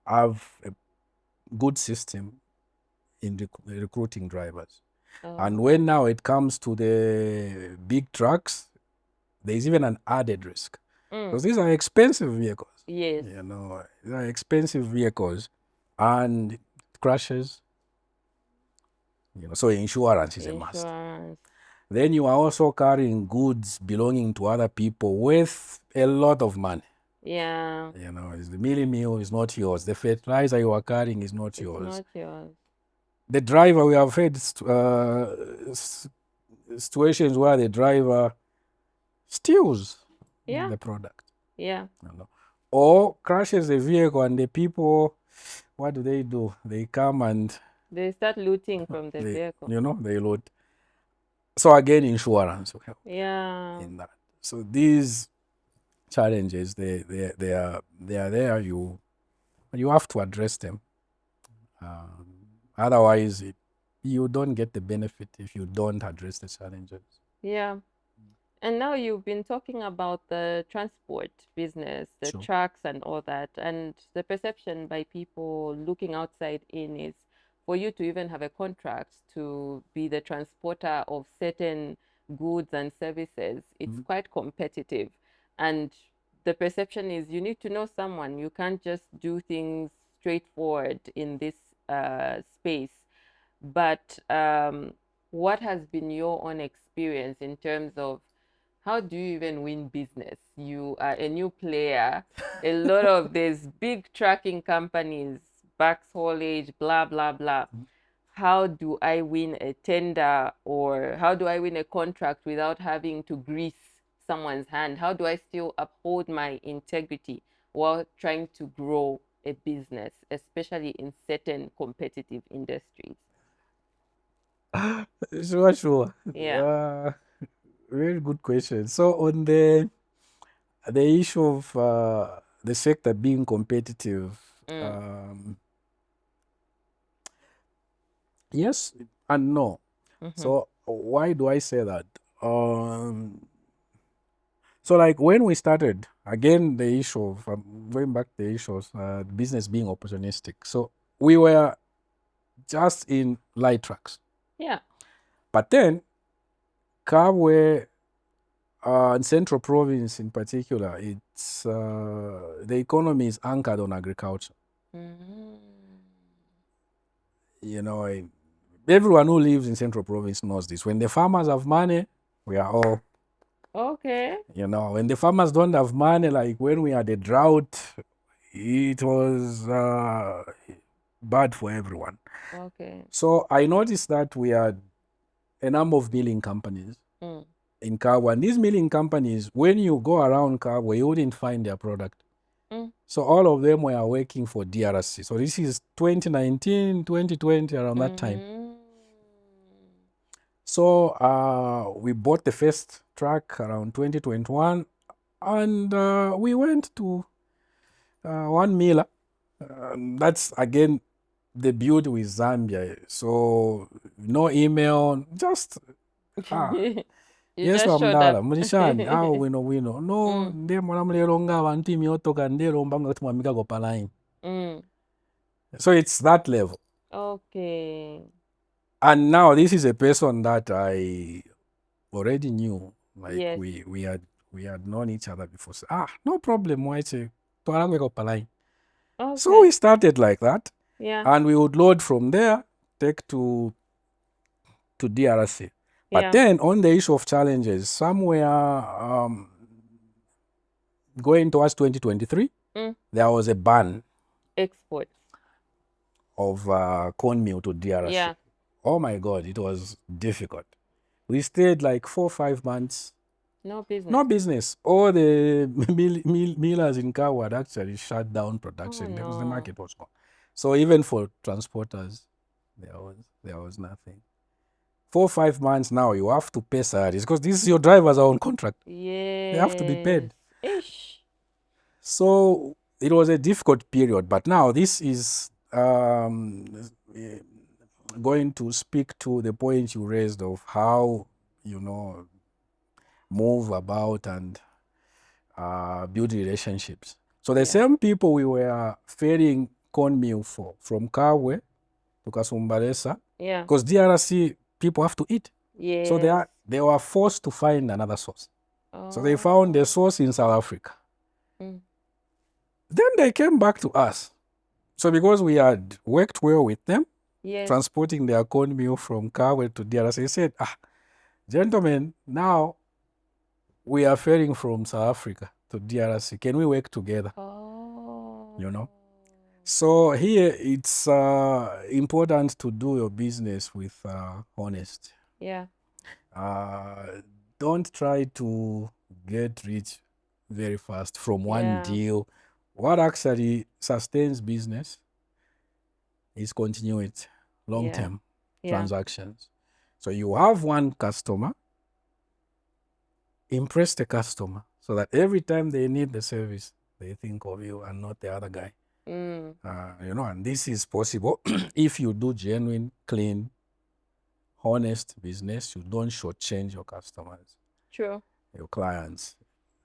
have a good system in recruiting drivers. And when now it comes to the big trucks, there's even an added risk. Because these are expensive vehicles. Yes. You know, these are expensive vehicles and crashes. You know, so insurance is a must. Insurance. Then you are also carrying goods belonging to other people with a lot of money. Yeah. You know, the mealie meal is not yours. The fertilizer you are carrying is not It's yours. not yours. The driver, we have had situations where the driver steals the product. Yeah. You know, or crashes the vehicle, and the people, what do? They come and They start looting from the vehicle. they load. So again, insurance will help Yeah. in that. So these challenges, they are there. You have to address them. Otherwise, you don't get the benefit if you don't address the challenges. Yeah. And now you've been talking about the transport business, the Sure. trucks and all that. And the perception by people looking outside in is for you to even have a contract to be the transporter of certain goods and services, it's quite competitive. And the perception is you need to know someone. You can't just do things straightforward in this space. But what has been your own experience in terms of how do you even win business? You are a new player. A lot of these big trucking companies, Bax haulage, blah, blah, blah. How do I win a tender or how do I win a contract without having to grease someone's hand? How do I still uphold my integrity while trying to grow a business, especially in certain competitive industries? Sure. Yeah. Very good question. So on the issue of the sector being competitive, yes and no. So why do I say that? So like when we started, again, the issue of going back to the issue of business being opportunistic. So we were just in light trucks. Yeah. But then Kabwe in Central Province in particular, it's the economy is anchored on agriculture. You know, everyone who lives in Central Province knows this. When the farmers have money, we are all Okay. you know. When the farmers don't have money, like when we had a drought, it was bad for everyone. Okay. So I noticed that we had a number of milling companies in Kabwe. And these milling companies, when you go around Kabwe, you wouldn't find their product. So all of them were working for DRC. So this is 2019, 2020, around that time. So we bought the first truck around 2021, and we went to one miller That's again the beauty with Zambia. So no email, just ah. You Yes, just showed up. wamdala mulishani wino no Mm, ndiye mwanamulero nga abantu imyotoka ndelomba nga tumwamika go paline. mm. So it's that level. Okay. And now this is a person that I already knew. Like Yes. we had known each other before. So, no problem, waiche. Twarangwe go paline. So Okay. we started like that. Yeah. And we would load from there, take to DRC. But Yeah. then on the issue of challenges, somewhere going towards 2023, there was a ban Export. of cornmeal to DRC. Yeah. Oh my God, it was difficult. We stayed like 4 or 5 months. No business. No business. All the millers in Kawa had actually shut down production because the no. market was gone. So even for transporters, there was nothing. 4 or 5 months now, you have to pay salaries because these your drivers are on contract. Yes. They have to be paid. Ish. So it was a difficult period, but now this is going to speak to the point you raised of how, move about and build relationships. So the same people we were ferrying cornmeal for from Kawe to Kasumbalesa, Yeah. because DRC people have to eat. Yes. So they were forced to find another source. Oh. So they found a source in South Africa. Then they came back to us. So because we had worked well with them, Yes. transporting their cornmeal from Kawe to DRC, they said, gentlemen, now we are ferrying from South Africa to DRC. Can we work together? Oh. So here it's important to do your business with honesty. Yeah. Don't try to get rich very fast from one deal. What actually sustains business is continuity, long-term transactions. So you have one customer, impress the customer so that every time they need the service, they think of you and not the other guy. And this is possible if you do genuine, clean, honest business. You don't shortchange your customers. True. Your clients.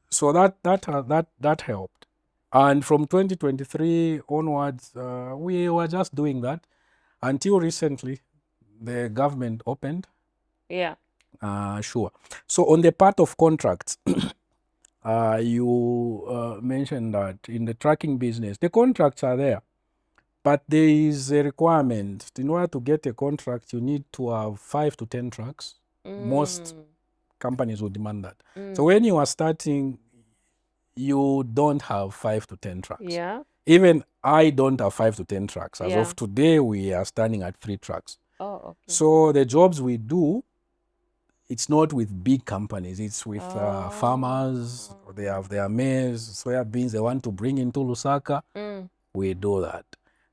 So that helped. And from 2023 onwards, we were just doing that until recently the government opened. Yeah. Sure. So on the part of contracts, you mentioned that in the trucking business, the contracts are there. But there is a requirement. In order to get a contract, you need to have 5 to 10 trucks. Most companies will demand that. So when you are starting, you don't have 5 to 10 trucks. Yeah. Even I don't have 5 to 10 trucks. As Yeah. of today, we are standing at 3 trucks. Oh, okay. So the jobs we do, it's not with big companies. It's with farmers. They have their maize, soybeans they want to bring into Lusaka. We do that.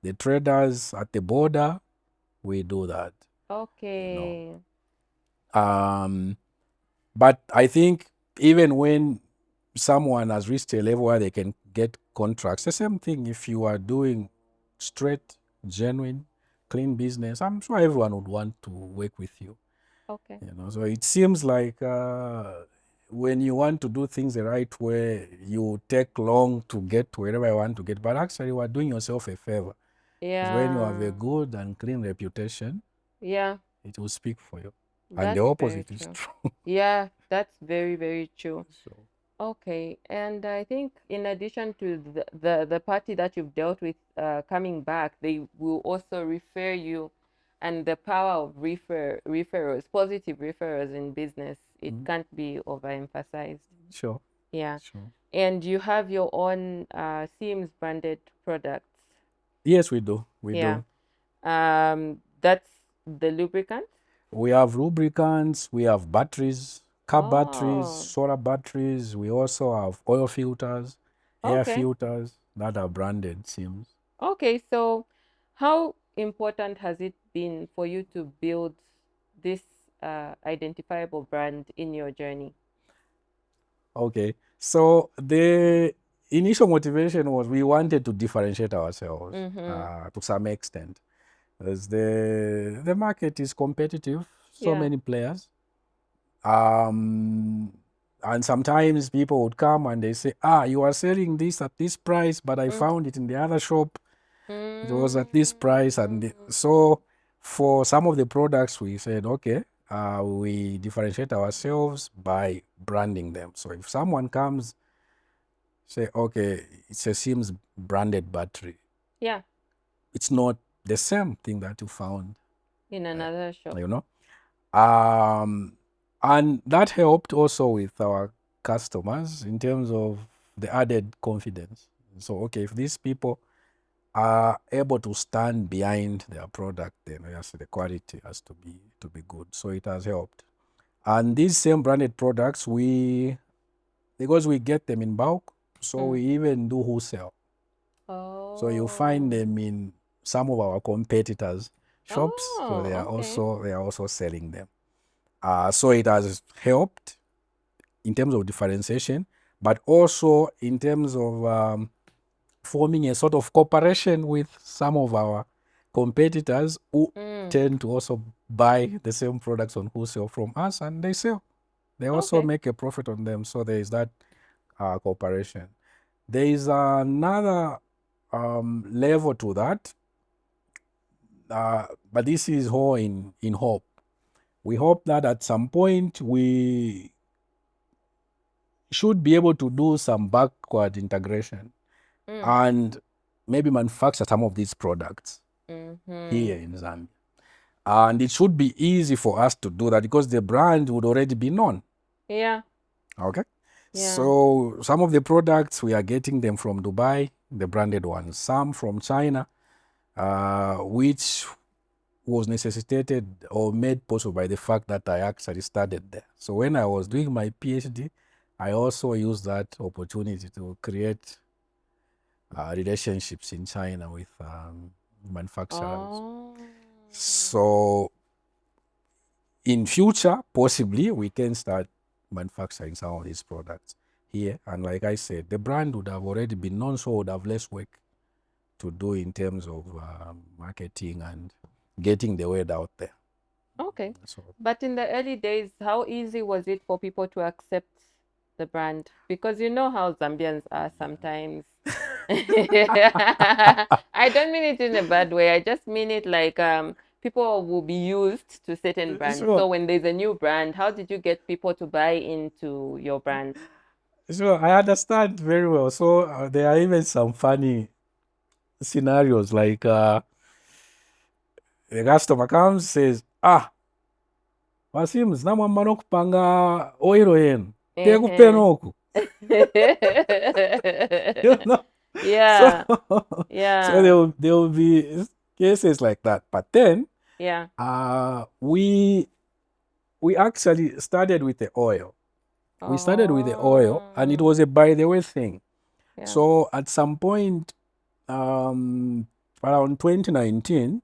The traders at the border, we do that. Okay. But I think even when someone has reached a level where they can get contracts, the same thing if you are doing straight, genuine, clean business, I'm sure everyone would want to work with you. Okay. So it seems like when you want to do things the right way, you take long to get to wherever you want to get. But actually, you are doing yourself a favor. Yeah. When you have a good and clean reputation, it will speak for you. And the opposite is true. Yeah, that's very, very true. Okay. And I think in addition to the party that you've dealt with coming back, they will also refer you, and the power of referrals, positive referrals in business, it can't be overemphasized. Sure. Yeah. Sure. And you have your own Sims branded products. Yes, we do. We do. That's the lubricant. We have lubricants, we have batteries, car batteries, solar batteries. We also have oil filters, air filters that are branded Sims. Okay, so how important has it been for you to build this identifiable brand in your journey? Okay, so the initial motivation was we wanted to differentiate ourselves to some extent, as the market is competitive, so many players. And sometimes people would come and they say, you are selling this at this price, but I found it in the other shop. It was at this price. And so for some of the products, we said, okay, we differentiate ourselves by branding them. So if someone comes, say, okay, it's a Sims branded battery. Yeah. It's not the same thing that you found in another shop. You know, and that helped also with our customers in terms of the added confidence. So, okay, if these people are able to stand behind their product, then yes, the quality has to be good. So it has helped. And these same branded products, because we get them in bulk, so we even do wholesale. Oh. So you find them in some of our competitors' shops. So they are also selling them. So it has helped in terms of differentiation, but also in terms of forming a sort of cooperation with some of our competitors who tend to also buy the same products on wholesale from us, and they sell. They also make a profit on them. So there is that cooperation. There is another level to that, but this is all in hope. We hope that at some point we should be able to do some backward integration and maybe manufacture some of these products here in Zambia. And it should be easy for us to do that because the brand would already be known. Yeah. Okay. Yeah. So some of the products, we are getting them from Dubai, the branded ones. Some from China, which was necessitated or made possible by the fact that I actually studied there. So when I was doing my PhD, I also used that opportunity to create relationships in China with manufacturers. So in future, possibly, we can start manufacturing some of these products here. And like I said, the brand would have already been known, so would have less work to do in terms of marketing and getting the word out there. Okay. But in the early days, how easy was it for people to accept the brand? Because you know how Zambians are sometimes. I don't mean it in a bad way. I just mean it like people will be used to certain brands. So when there's a new brand, how did you get people to buy into your brand? Sure, I understand very well. So there are even some funny scenarios like the customer comes, says, Wasims, namwamba nokupanga oil yenu tekupe noku. You know? Yeah. So there will be cases like that. But then we actually started with the oil. We started with the oil, and it was a by the way thing. So at some point around 2019,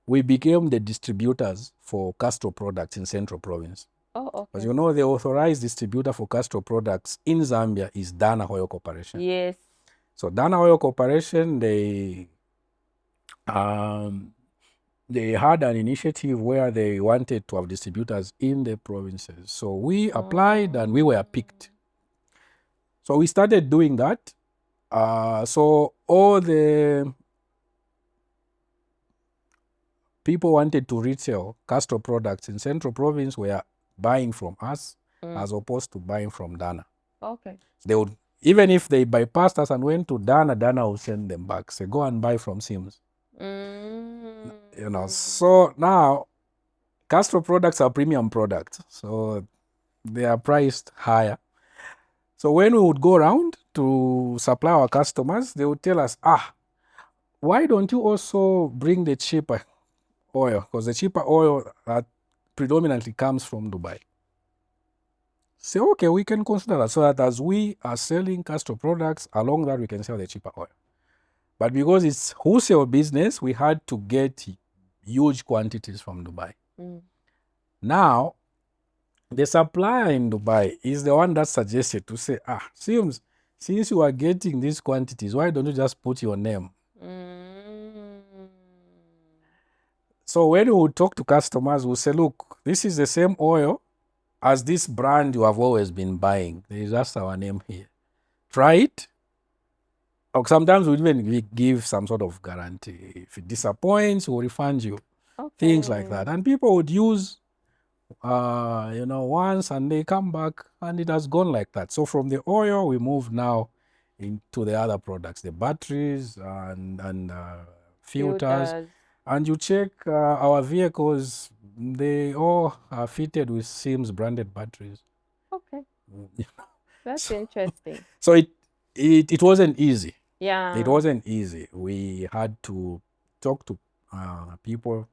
we became the distributors for Castro products in Central Province. As you know, the authorized distributor for Castro products in Zambia is Dana Oil Corporation. Yes. So Dana Oil Corporation, they had an initiative where they wanted to have distributors in the provinces. So we applied and we were picked. So we started doing that. So all the people wanted to retail Castro products in Central Province were buying from us as opposed to buying from Dana. Okay. They would, even if they bypassed us and went to Dana, Dana would send them back. Say, go and buy from Sims. You know, so now Castro products are premium products, so they are priced higher. So when we would go around to supply our customers, they would tell us, why don't you also bring the cheaper oil? Because the cheaper oil predominantly comes from Dubai. Say, okay, we can consider that, so that as we are selling Castro products, along that we can sell the cheaper oil. But because it's wholesale business, we had to get huge quantities from Dubai. Now, the supplier in Dubai is the one that suggested to say, Sims, since you are getting these quantities, why don't you just put your name? So when we talk to customers, we'll say, look, this is the same oil as this brand you have always been buying. There is just our name here. Try it. Or sometimes we give some sort of guarantee. If it disappoints, we'll refund you. Things like that. And people would use, once, and they come back, and it has gone like that. So from the oil, we move now into the other products, the batteries and filters. And you check our vehicles, they all are fitted with Sims branded batteries. Okay. That's interesting. So it wasn't easy. Yeah. It wasn't easy. We had to talk to people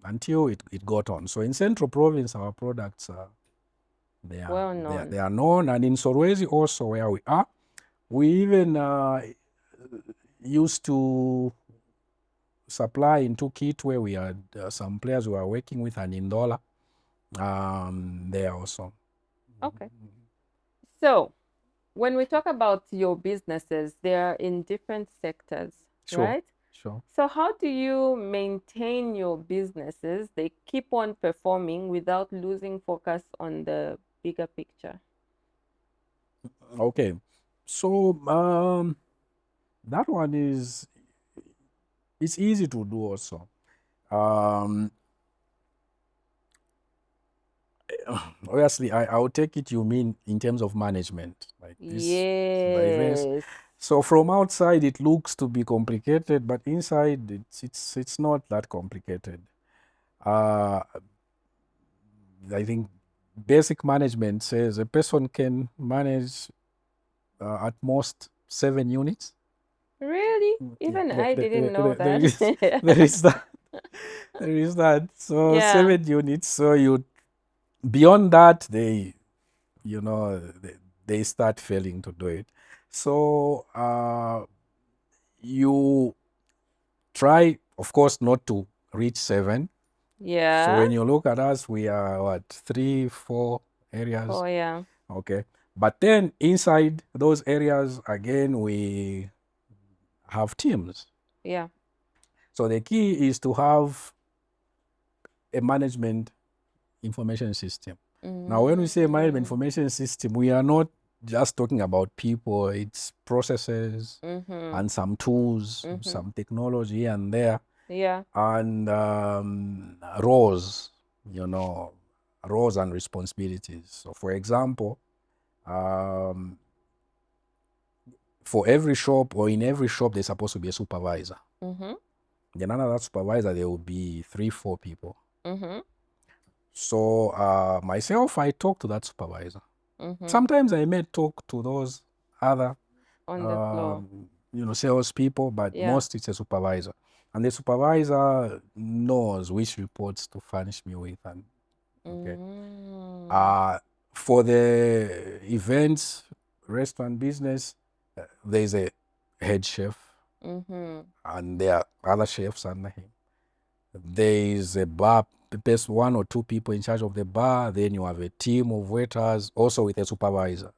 until it got on. So in Central Province, our products they are well known. They are known, and in Solwezi also, where we are, we even used to supply into Kitwe. We had some players we were working with, and in Dola, there also. Okay. So when we talk about your businesses, they are in different sectors, right? Sure. So how do you maintain your businesses? They keep on performing without losing focus on the bigger picture. Okay. So that one it's easy to do also. Obviously, I'll take it you mean in terms of management, like this. Yes. So from outside it looks to be complicated, but inside it's not that complicated. I think basic management says a person can manage at most 7 units. Really? Even I didn't know that. There is that. There is that. So Yeah. 7 units. So you beyond that, they start failing to do it. So you try, of course, not to reach 7. Yeah. So when you look at us, we are what, 3, 4 areas. Oh yeah. Okay. But then inside those areas, again, we have teams. Yeah. So the key is to have a management information system. Now, when we say management information system, we are not just talking about people. It's processes and some tools, some technology here and there. Yeah. And roles, roles and responsibilities. So for example, for every shop or in every shop, there's supposed to be a supervisor. Then under that supervisor, there will be 3, 4 people. So myself, I talk to that supervisor. Sometimes I may talk to those other on the floor, sales people, but most it's a supervisor. And the supervisor knows which reports to furnish me with. And for the events, restaurant business, there's a head chef, and there are other chefs under him. There is a bar, best 1 or 2 people in charge of the bar. Then you have a team of waiters, also with a supervisor.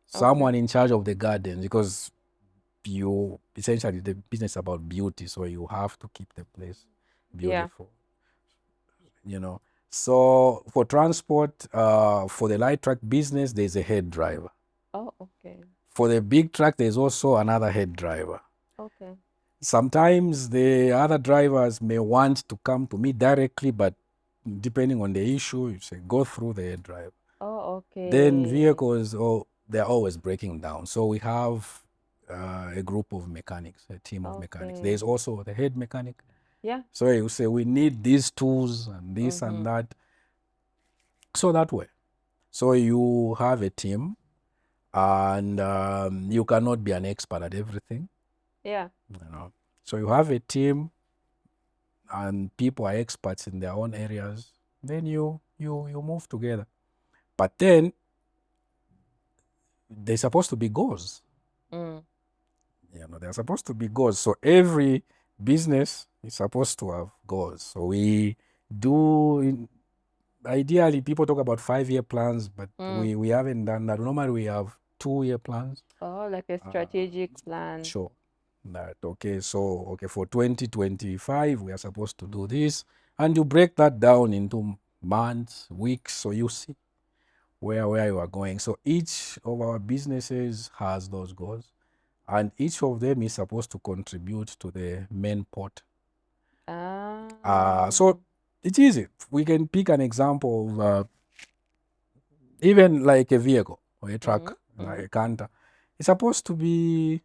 Someone in charge of the garden, because essentially the business is about beauty, so you have to keep the place beautiful. So for transport, for the light truck business, there's a head driver. Oh, okay. For the big truck, there's also another head driver. Okay. Sometimes the other drivers may want to come to me directly, but depending on the issue, you say go through the head driver. Oh, okay. Then vehicles, they're always breaking down. So we have a group of mechanics, a team of mechanics. There's also the head mechanic. Yeah. So you say we need these tools and this and that. So that way. So you have a team, and you cannot be an expert at everything. Yeah. So you have a team, and people are experts in their own areas. Then you move together. But then they're supposed to be goals. They're supposed to be goals. So every business is supposed to have goals. So we do, ideally, people talk about 5-year plans, but we haven't done that. Normally we have 2-year plans. Oh, like a strategic plan. Sure. That okay, so okay, for 2025 we are supposed to do this, and you break that down into months, weeks, so you see where you are going. So each of our businesses has those goals, and each of them is supposed to contribute to the main pot. So it's easy. We can pick an example of even like a vehicle or a truck, like a canter. It's supposed to be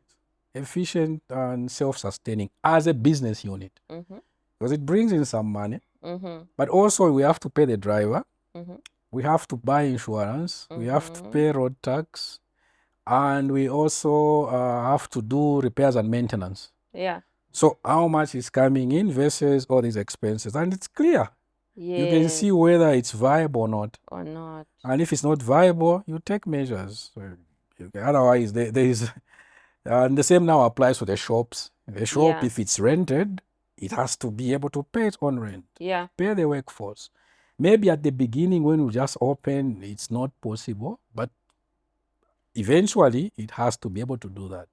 efficient and self-sustaining as a business unit because it brings in some money, but also we have to pay the driver, we have to buy insurance, we have to pay road tax, and we also have to do repairs and maintenance. Yeah. So how much is coming in versus all these expenses? And it's clear. You can see whether it's viable or not. And if it's not viable, you take measures. Otherwise, there is... And the same now applies to the shops. The shop, if it's rented, it has to be able to pay its own rent. Yeah. Pay the workforce. Maybe at the beginning when we just open, it's not possible, but eventually it has to be able to do that.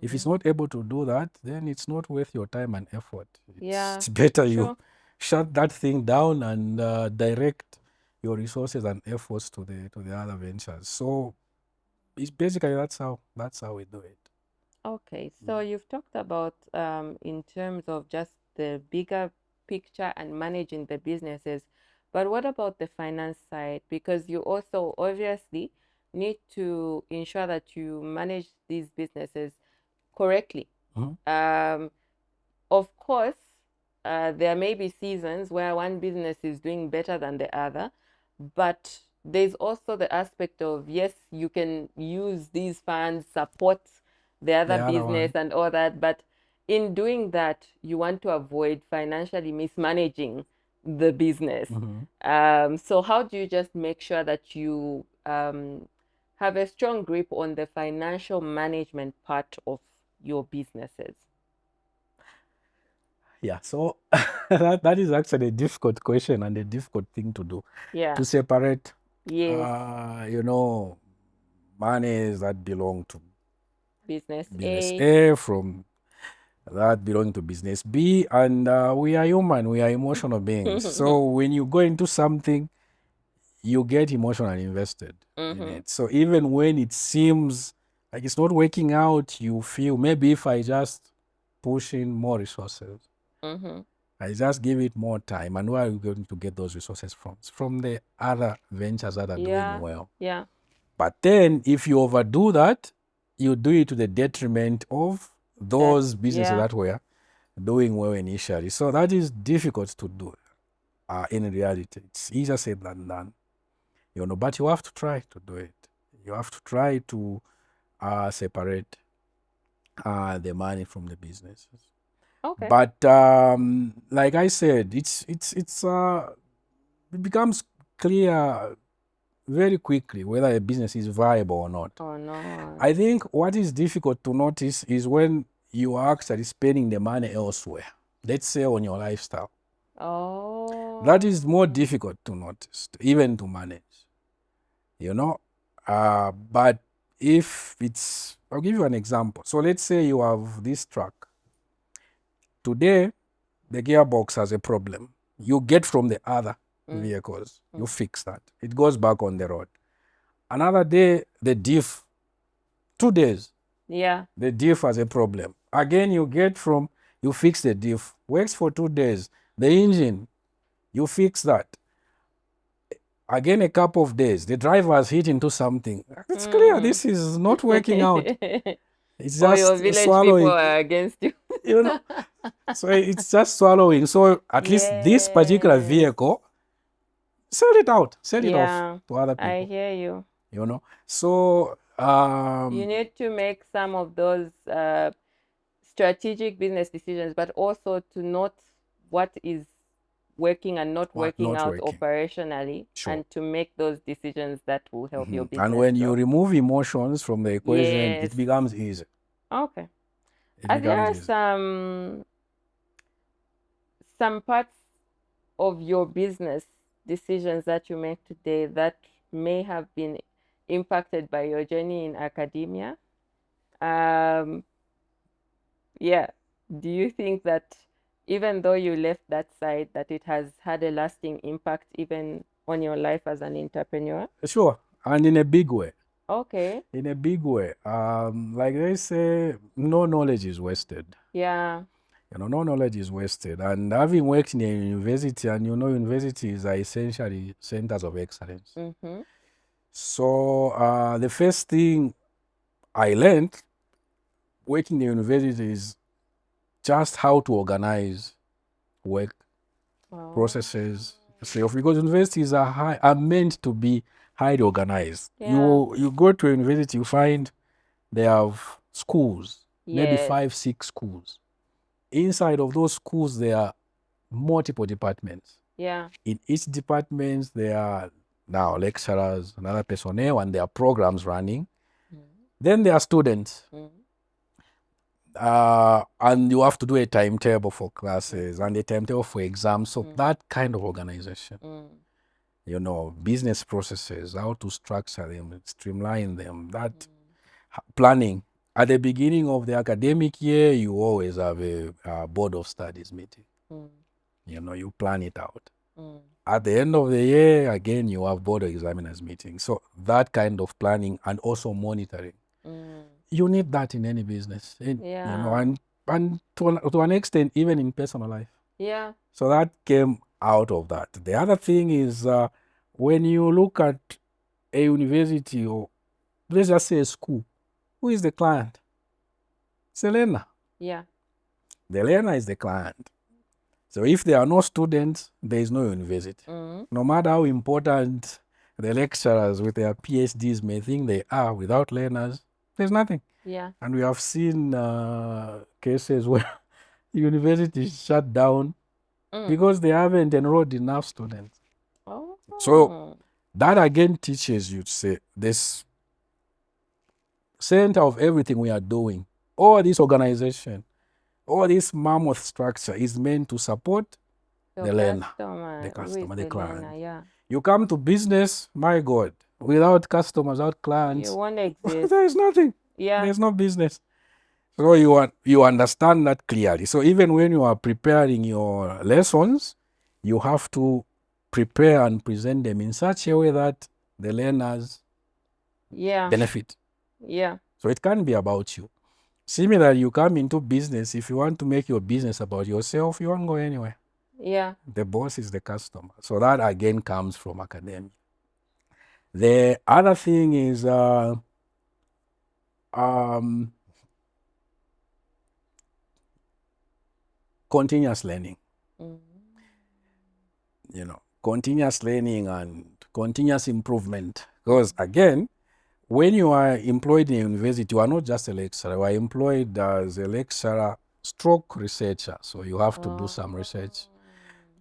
If it's not able to do that, then it's not worth your time and effort. It's better you shut that thing down and direct your resources and efforts to the other ventures. So it's basically that's how we do it. Okay, so you've talked about in terms of just the bigger picture and managing the businesses, but what about the finance side? Because you also obviously need to ensure that you manage these businesses correctly. Of course, there may be seasons where one business is doing better than the other, but there's also the aspect of, yes, you can use these funds, support the other business and all that, but in doing that, you want to avoid financially mismanaging the business. So how do you just make sure that you have a strong grip on the financial management part of your businesses? Yeah, so that is actually a difficult question and a difficult thing to do. Yeah. To separate, Yes. monies that belong to Business A from that belong to business B, and we are human, we are emotional beings. So when you go into something, you get emotionally invested in it. So even when it seems like it's not working out, you feel maybe if I just push in more resources, I just give it more time. And where are you going to get those resources from? It's from the other ventures that are doing well. Yeah. But then if you overdo that, you do it to the detriment of those businesses that were doing well initially. So that is difficult to do in reality. It's easier said than done. But you have to try to do it. You have to try to separate the money from the businesses. Okay. But like I said, it becomes clear very quickly whether a business is viable or not. I think what is difficult to notice is when you are actually spending the money elsewhere. Let's say on your lifestyle. That is more difficult to notice, even to manage. But if it's, I'll give you an example. So let's say you have this truck. Today, the gearbox has a problem. You get from the other vehicles. You fix that. It goes back on the road. Another day, the diff, 2 days. Yeah. The diff has a problem. Again, you fix the diff. Works for 2 days. The engine, you fix that. Again, a couple of days, the driver has hit into something. It's clear this is not working out. It's just your village swallowing. People are against you. So it's just swallowing. So at least this particular vehicle, sell it out, sell it off to other people. I hear you. So you need to make some of those strategic business decisions, but also to note what is working and not working out operationally, and to make those decisions that will help your business. And when you remove emotions from the equation, it becomes easy. Okay. There are some parts of your business decisions that you make today that may have been impacted by your journey in academia. Yeah. Do you think that even though you left that side, that it has had a lasting impact even on your life as an entrepreneur? Sure, and in a big way. Okay. In a big way. Like they say, no knowledge is wasted. Yeah. No knowledge is wasted. And having worked in a university, and universities are essentially centers of excellence. Mm-hmm. So the first thing I learned working in the university is just how to organize work processes. So because universities are meant to be highly organized. Yeah. You go to a university, you find they have schools, maybe Yes. 5-6 schools. Inside of those schools, there are multiple departments. Yeah. In each department, there are now lecturers, another personnel, and there are programs running. Then there are students. And you have to do a timetable for classes and a timetable for exams. So that kind of organization, business processes, how to structure them, streamline them, that planning. At the beginning of the academic year, you always have a board of studies meeting. You plan it out. At the end of the year, again, you have board of examiners meeting. So that kind of planning and also monitoring. You need that in any business, and to an extent, even in personal life. Yeah. So that came out of that. The other thing is when you look at a university, or let's just say a school, who is the client? It's the learner. Yeah. The learner is the client. So if there are no students, there is no university. No matter how important the lecturers with their PhDs may think they are, without learners, there's nothing. Yeah. And we have seen cases where universities shut down because they haven't enrolled enough students. Oh. So that again teaches you to say this center of everything we are doing, all this organization, all this mammoth structure is meant to support the learner, the customer, the client. Learner, yeah. You come to business, my God, without customers, without clients, you won't exist. there is nothing. Yeah. There's no business. So you understand that clearly. So even when you are preparing your lessons, you have to prepare and present them in such a way that the learners benefit. Yeah. So it can't be about you. Similarly, you come into business, if you want to make your business about yourself, you won't go anywhere. Yeah. The boss is the customer. So that again comes from academia. The other thing is continuous learning. Continuous learning and continuous improvement. Because again, when you are employed in a university, you are not just a lecturer. You are employed as a lecturer stroke researcher. So you have to do some research.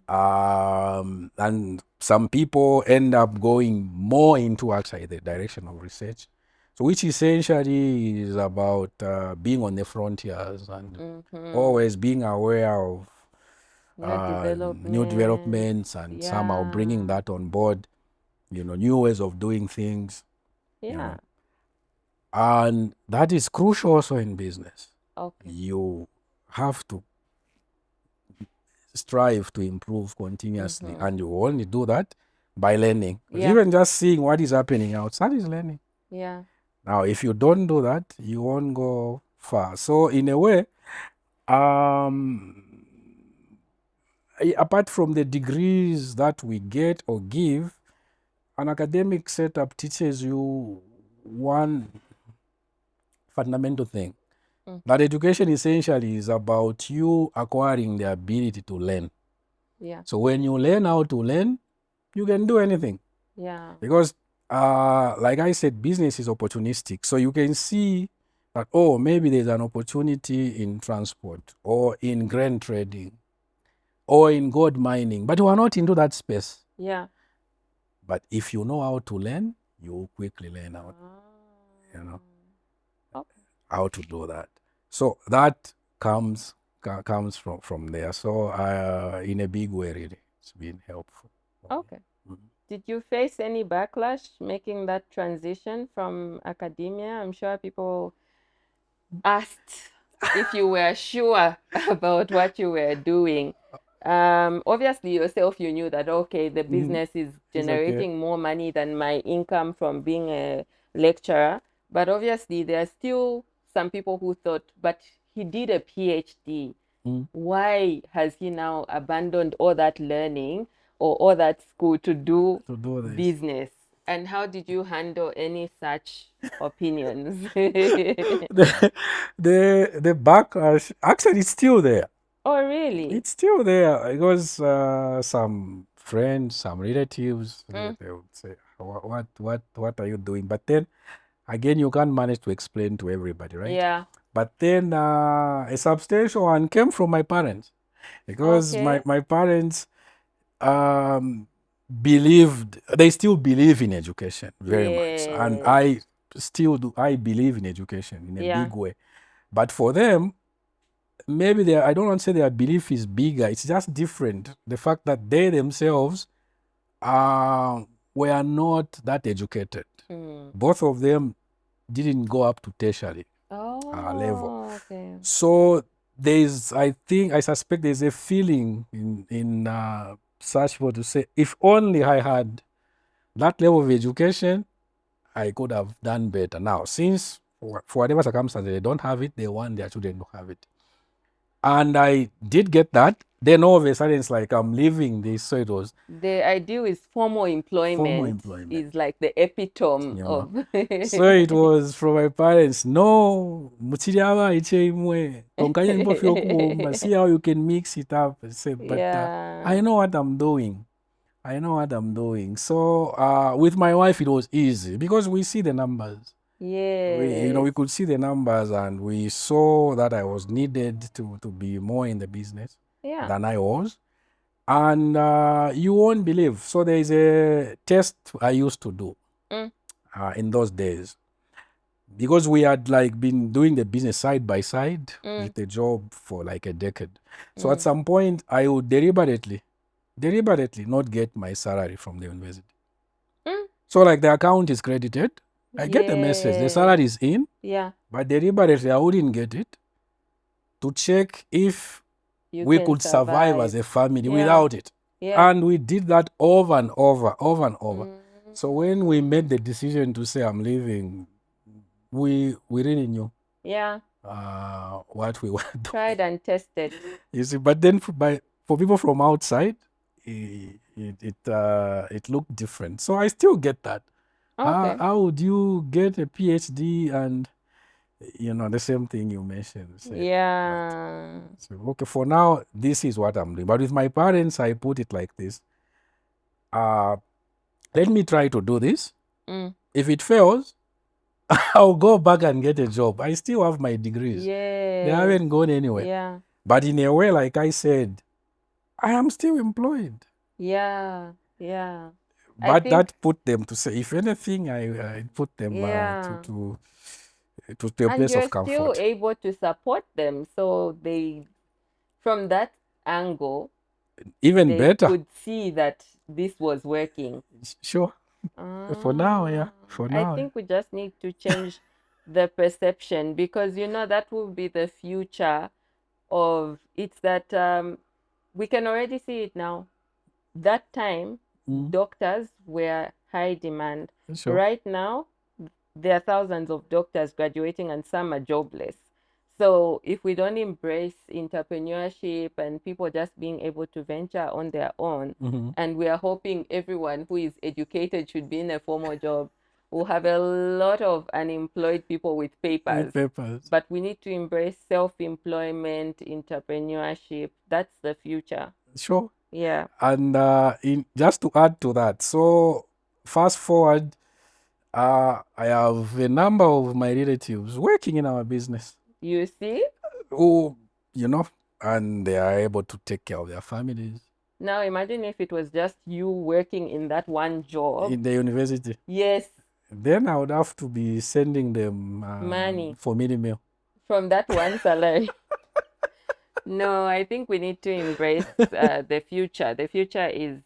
And some people end up going more into actually the direction of research. So which essentially is about being on the frontiers and always being aware of new developments and somehow bringing that on board, new ways of doing things. Yeah. And that is crucial also in business. Okay. You have to strive to improve continuously, and you only do that by learning. Even just seeing what is happening outside is learning. Yeah. Now, if you don't do that, you won't go far. So in a way, apart from the degrees that we get or give, an academic setup teaches you one fundamental thing. That education essentially is about you acquiring the ability to learn. Yeah. So when you learn how to learn, you can do anything. Yeah. Because like I said, business is opportunistic. So you can see that, maybe there's an opportunity in transport or in grain trading or in gold mining, but you are not into that space. Yeah. But if you know how to learn, you will quickly learn how, how to do that. So that comes from there. So in a big way, really, it's been helpful. Okay. did you face any backlash making that transition from academia? I'm sure people asked if you were sure about what you were doing. Obviously yourself, you knew that, okay, the business is It's okay. generating more money than my income from being a lecturer. But obviously there are still some people who thought, but he did a PhD. Why has he now abandoned all that learning or all that school to do To do this. business? And how did you handle any such opinions? The backlash actually it's still there. Oh, really? It's still there because some friends, some relatives, they would say, what are you doing? But then again, you can't manage to explain to everybody, right? Yeah. But then a substantial one came from my parents because Okay. my parents believed, they still believe in education very much. And Yes. I still do, I believe in education in a Yeah. big way. But for them, maybe I don't want to say their belief is bigger, it's just different. The fact that they themselves were not that educated. Both of them didn't go up to tertiary level. Oh, okay. So there's, I suspect there's a feeling in such people to say, if only I had that level of education, I could have done better. Now, since for whatever circumstance they don't have it, they want their children to have it. And I did get that. Then all of a sudden, it's like I'm leaving this. So it was The ideal is formal employment is like the epitome you know. of So it was from my parents, no, muchiriaba icheimwe, tonkanye nipo fio kubomba, see how you can mix it up. I said, but yeah. I know what I'm doing. I know what I'm doing. So with my wife, it was easy because we see the numbers. Yes. We could see the numbers, and we saw that I was needed to be more in the business than I was. And you won't believe. So there is a test I used to do in those days, because we had like been doing the business side by side with the job for like a decade. So at some point, I would deliberately not get my salary from the university. So like the account is credited, I get a message, the salary is in, but deliberately I wouldn't get it to check if we could survive as a family without it. And we did that over and over. So when we made the decision to say I'm leaving, we really knew what we were doing. Tried and tested. You see, but then for people from outside, it looked different. So I still get that. Okay. How would you get a PhD and the same thing you mentioned? So okay, for now, this is what I'm doing. But with my parents, I put it like this. Let me try to do this. If it fails, I'll go back and get a job. I still have my degrees. They haven't gone anywhere. But in a way, like I said, I am still employed. But that put them to say, if anything, I put them to a place of comfort. And you're still able to support them. So they, from that angle, even better, could see that this was working. Sure. For now, for now. I think we just need to change the perception, because that will be the future of it's that we can already see it now. That time doctors were high demand. Sure. Right now there are thousands of doctors graduating and some are jobless. So if we don't embrace entrepreneurship and people just being able to venture on their own, and we are hoping everyone who is educated should be in a formal job, we'll have a lot of unemployed people with papers. But we need to embrace self-employment, entrepreneurship. That's the future. Sure. Yeah. And just to add to that, so fast forward, I have a number of my relatives working in our business. You see? Who, and they are able to take care of their families. Now imagine if it was just you working in that one job. In the university. Yes. Then I would have to be sending them money for mini meal. From that one salary. No, I think we need to embrace the future. The future is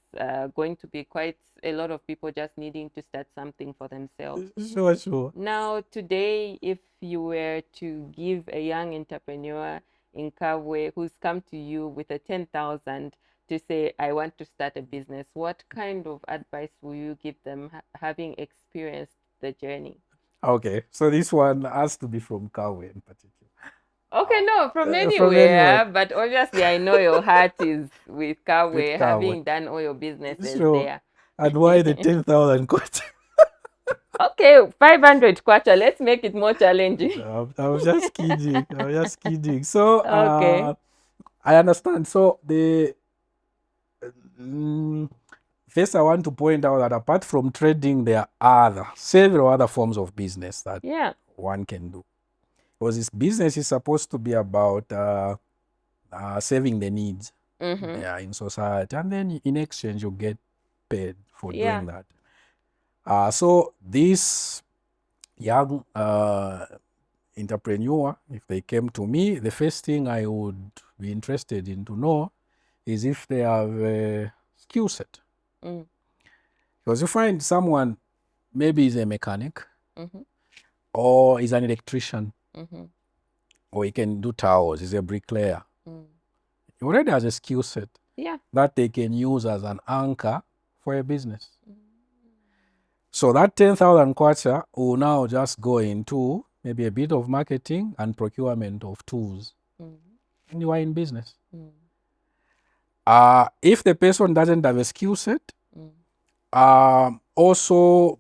going to be quite a lot of people just needing to start something for themselves. Sure. Now, today, if you were to give a young entrepreneur in Kabwe who's come to you with a 10,000 to say, I want to start a business, what kind of advice will you give them, having experienced the journey? Okay, so this one has to be from Kawe in particular. Okay, no, from From anywhere. anywhere, but obviously I know your heart is with With Kabwe, Kawe. having done all your businesses Sure. there. And why the 10,000 quote? Okay, 500 kwacha, let's make it more challenging. I was just kidding. I was just kidding. So, Okay. I understand. So, first, I want to point out that apart from trading, there are several other forms of business that Yeah. one can do. Because this business is supposed to be about saving the needs in society, and then in exchange you get paid for doing that. So this young entrepreneur, if they came to me, the first thing I would be interested in to know is if they have a skill set. Because you find someone maybe is a mechanic or is an electrician or he can do towers, he's a bricklayer. He already has a skill set that they can use as an anchor for a business. So that 10,000 kwacha will now just go into maybe a bit of marketing and procurement of tools. And you are in business. If the person doesn't have a skill set, also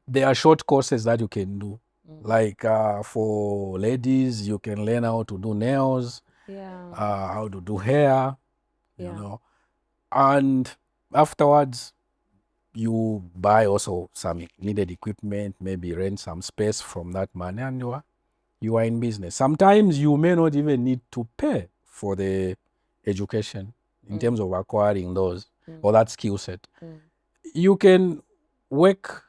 there are short courses that you can do. Like for ladies, you can learn how to do nails, how to do hair, you know. And afterwards, you buy also some needed equipment, maybe rent some space from that money, and you are in business. Sometimes you may not even need to pay for the education in terms of acquiring those or that skill set. You can work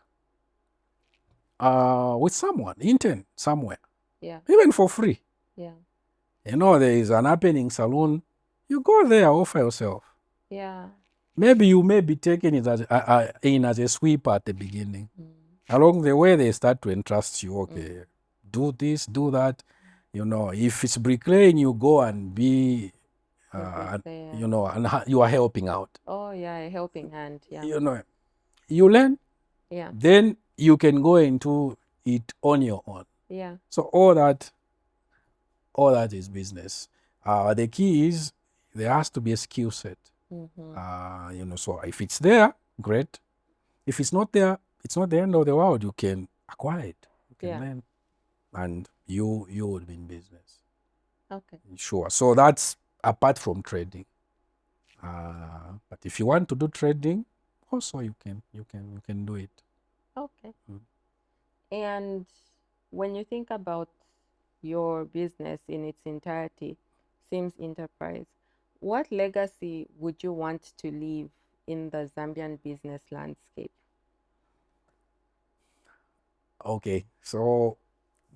with someone, intern somewhere, even for free. You know, there is an happening salon. You go there, offer yourself. Maybe you may be taken in as a sweeper at the beginning. Along the way, they start to entrust you. Okay, do this, do that. You know, if it's bricklaying, you go and be, you know, and you are helping out. Oh, yeah, a helping hand. Yeah. You know, you learn. Then you can go into it on your own. So all that is business. The key is there has to be a skill set. You know, so if it's there, great. If it's not there, it's not the end of the world. You can acquire it. You can learn, and you would be in business. Okay. Sure. So that's apart from trading. But if you want to do trading, also you can do it. Okay. And when you think about your business in its entirety, Sims Enterprise, what legacy would you want to leave in the Zambian business landscape? Okay, so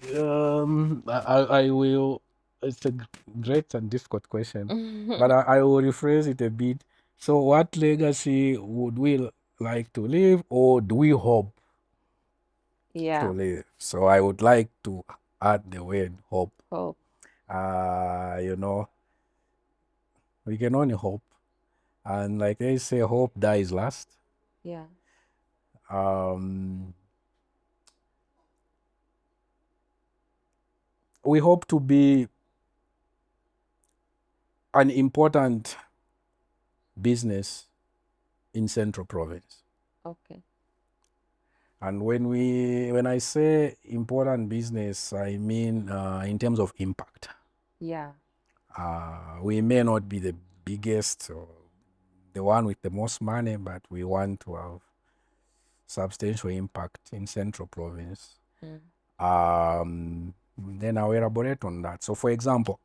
I will. It's a great and difficult question, but I will rephrase it a bit. So, what legacy would we like to leave, or do we hope to leave? So, I would like to add the word hope. Hope. You know, we can only hope, and like they say, hope dies last. Yeah. We hope to be an important business in Central Province. Okay. And when I say important business, I mean in terms of impact. Yeah. We may not be the biggest or the one with the most money, but we want to have substantial impact in Central Province. Then I'll elaborate on that. So, for example,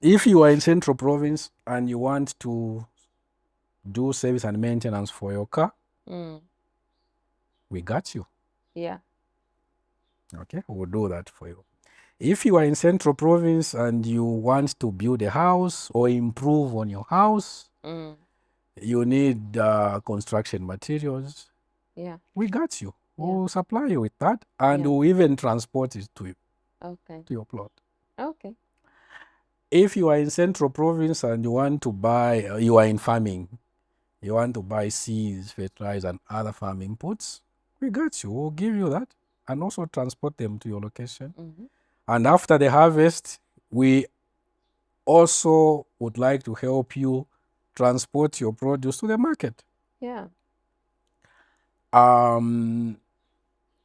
if you are in Central Province and you want to do service and maintenance for your car, we got you. Yeah. Okay, we'll do that for you. If you are in Central Province and you want to build a house or improve on your house, You need construction materials. Yeah. We got you. Yeah. We'll supply you with that, and Yeah. we'll even transport it to you, Okay. to your plot. Okay. If you are in Central Province and you want to buy, you are in farming, you want to buy seeds, fertilizer, and other farm inputs, we got you. We'll give you that and also transport them to your location. And after the harvest, we also would like to help you transport your produce to the market. Yeah.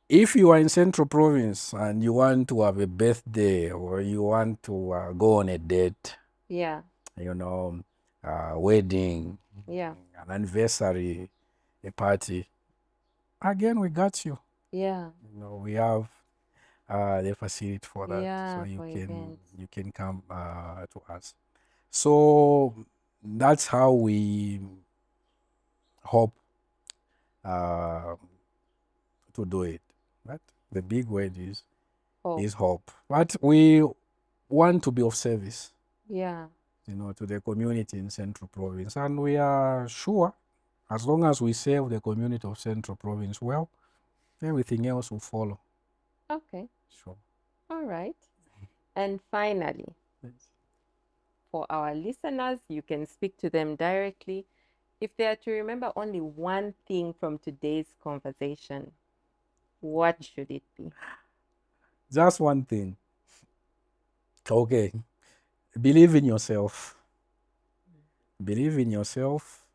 If you are in Central Province and you want to have a birthday or you want to go on a date, Yeah. Wedding, Yeah. an anniversary, a party, again, we got you. Yeah. We have the facility for that, so Yeah. you For events. can come to us. So that's how we hope to do it. But the big word is Hope. hope. But we want to be of service, Yeah. to the community in Central Province, and we are sure, as long as we serve the community of Central Province well, everything else will follow. Okay. Sure. All right. And finally, for our listeners, you can speak to them directly. If they are to remember only one thing from today's conversation, what should it be? Just one thing. Okay. Believe in yourself. Believe in yourself.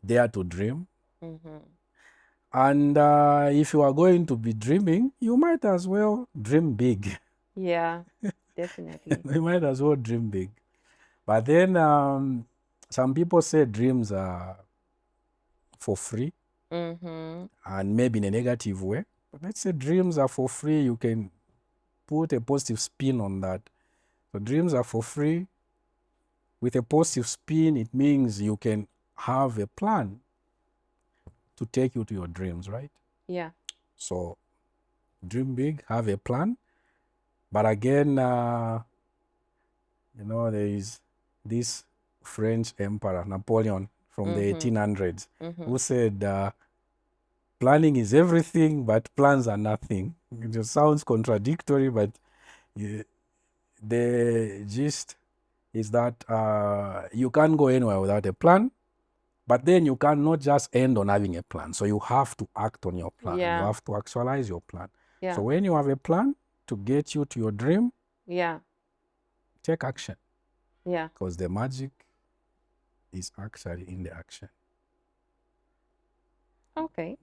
Dare to dream. And if you are going to be dreaming, you might as well dream big. Yeah, definitely. You might as well dream big. But then some people say dreams are for free, and maybe in a negative way. But let's say dreams are for free. You can put a positive spin on that. So dreams are for free. With a positive spin, it means you can have a plan to take you to your dreams, right? Yeah. So dream big, have a plan. But again, there is this French emperor, Napoleon, from the 1800s, who said, planning is everything, but plans are nothing. It just sounds contradictory, but the gist is that you can't go anywhere without a plan, but then you cannot just end on having a plan. So you have to act on your plan. Yeah. You have to actualize your plan. Yeah. So when you have a plan to get you to your dream, Yeah. take action. Yeah. Because the magic is actually in the action. Okay.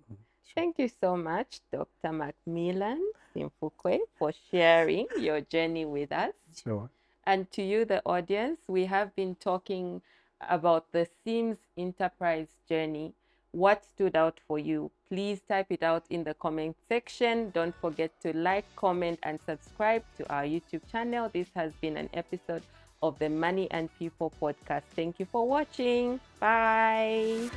Thank you so much, Dr. Macmillan Simfukwe, for sharing your journey with us. Sure. And to you, the audience, we have been talking about the Sims Enterprise journey. What stood out for you? Please type it out in the comment section. Don't forget to like, comment, and subscribe to our YouTube channel. This has been an episode of the Money and People podcast. Thank you for watching. Bye.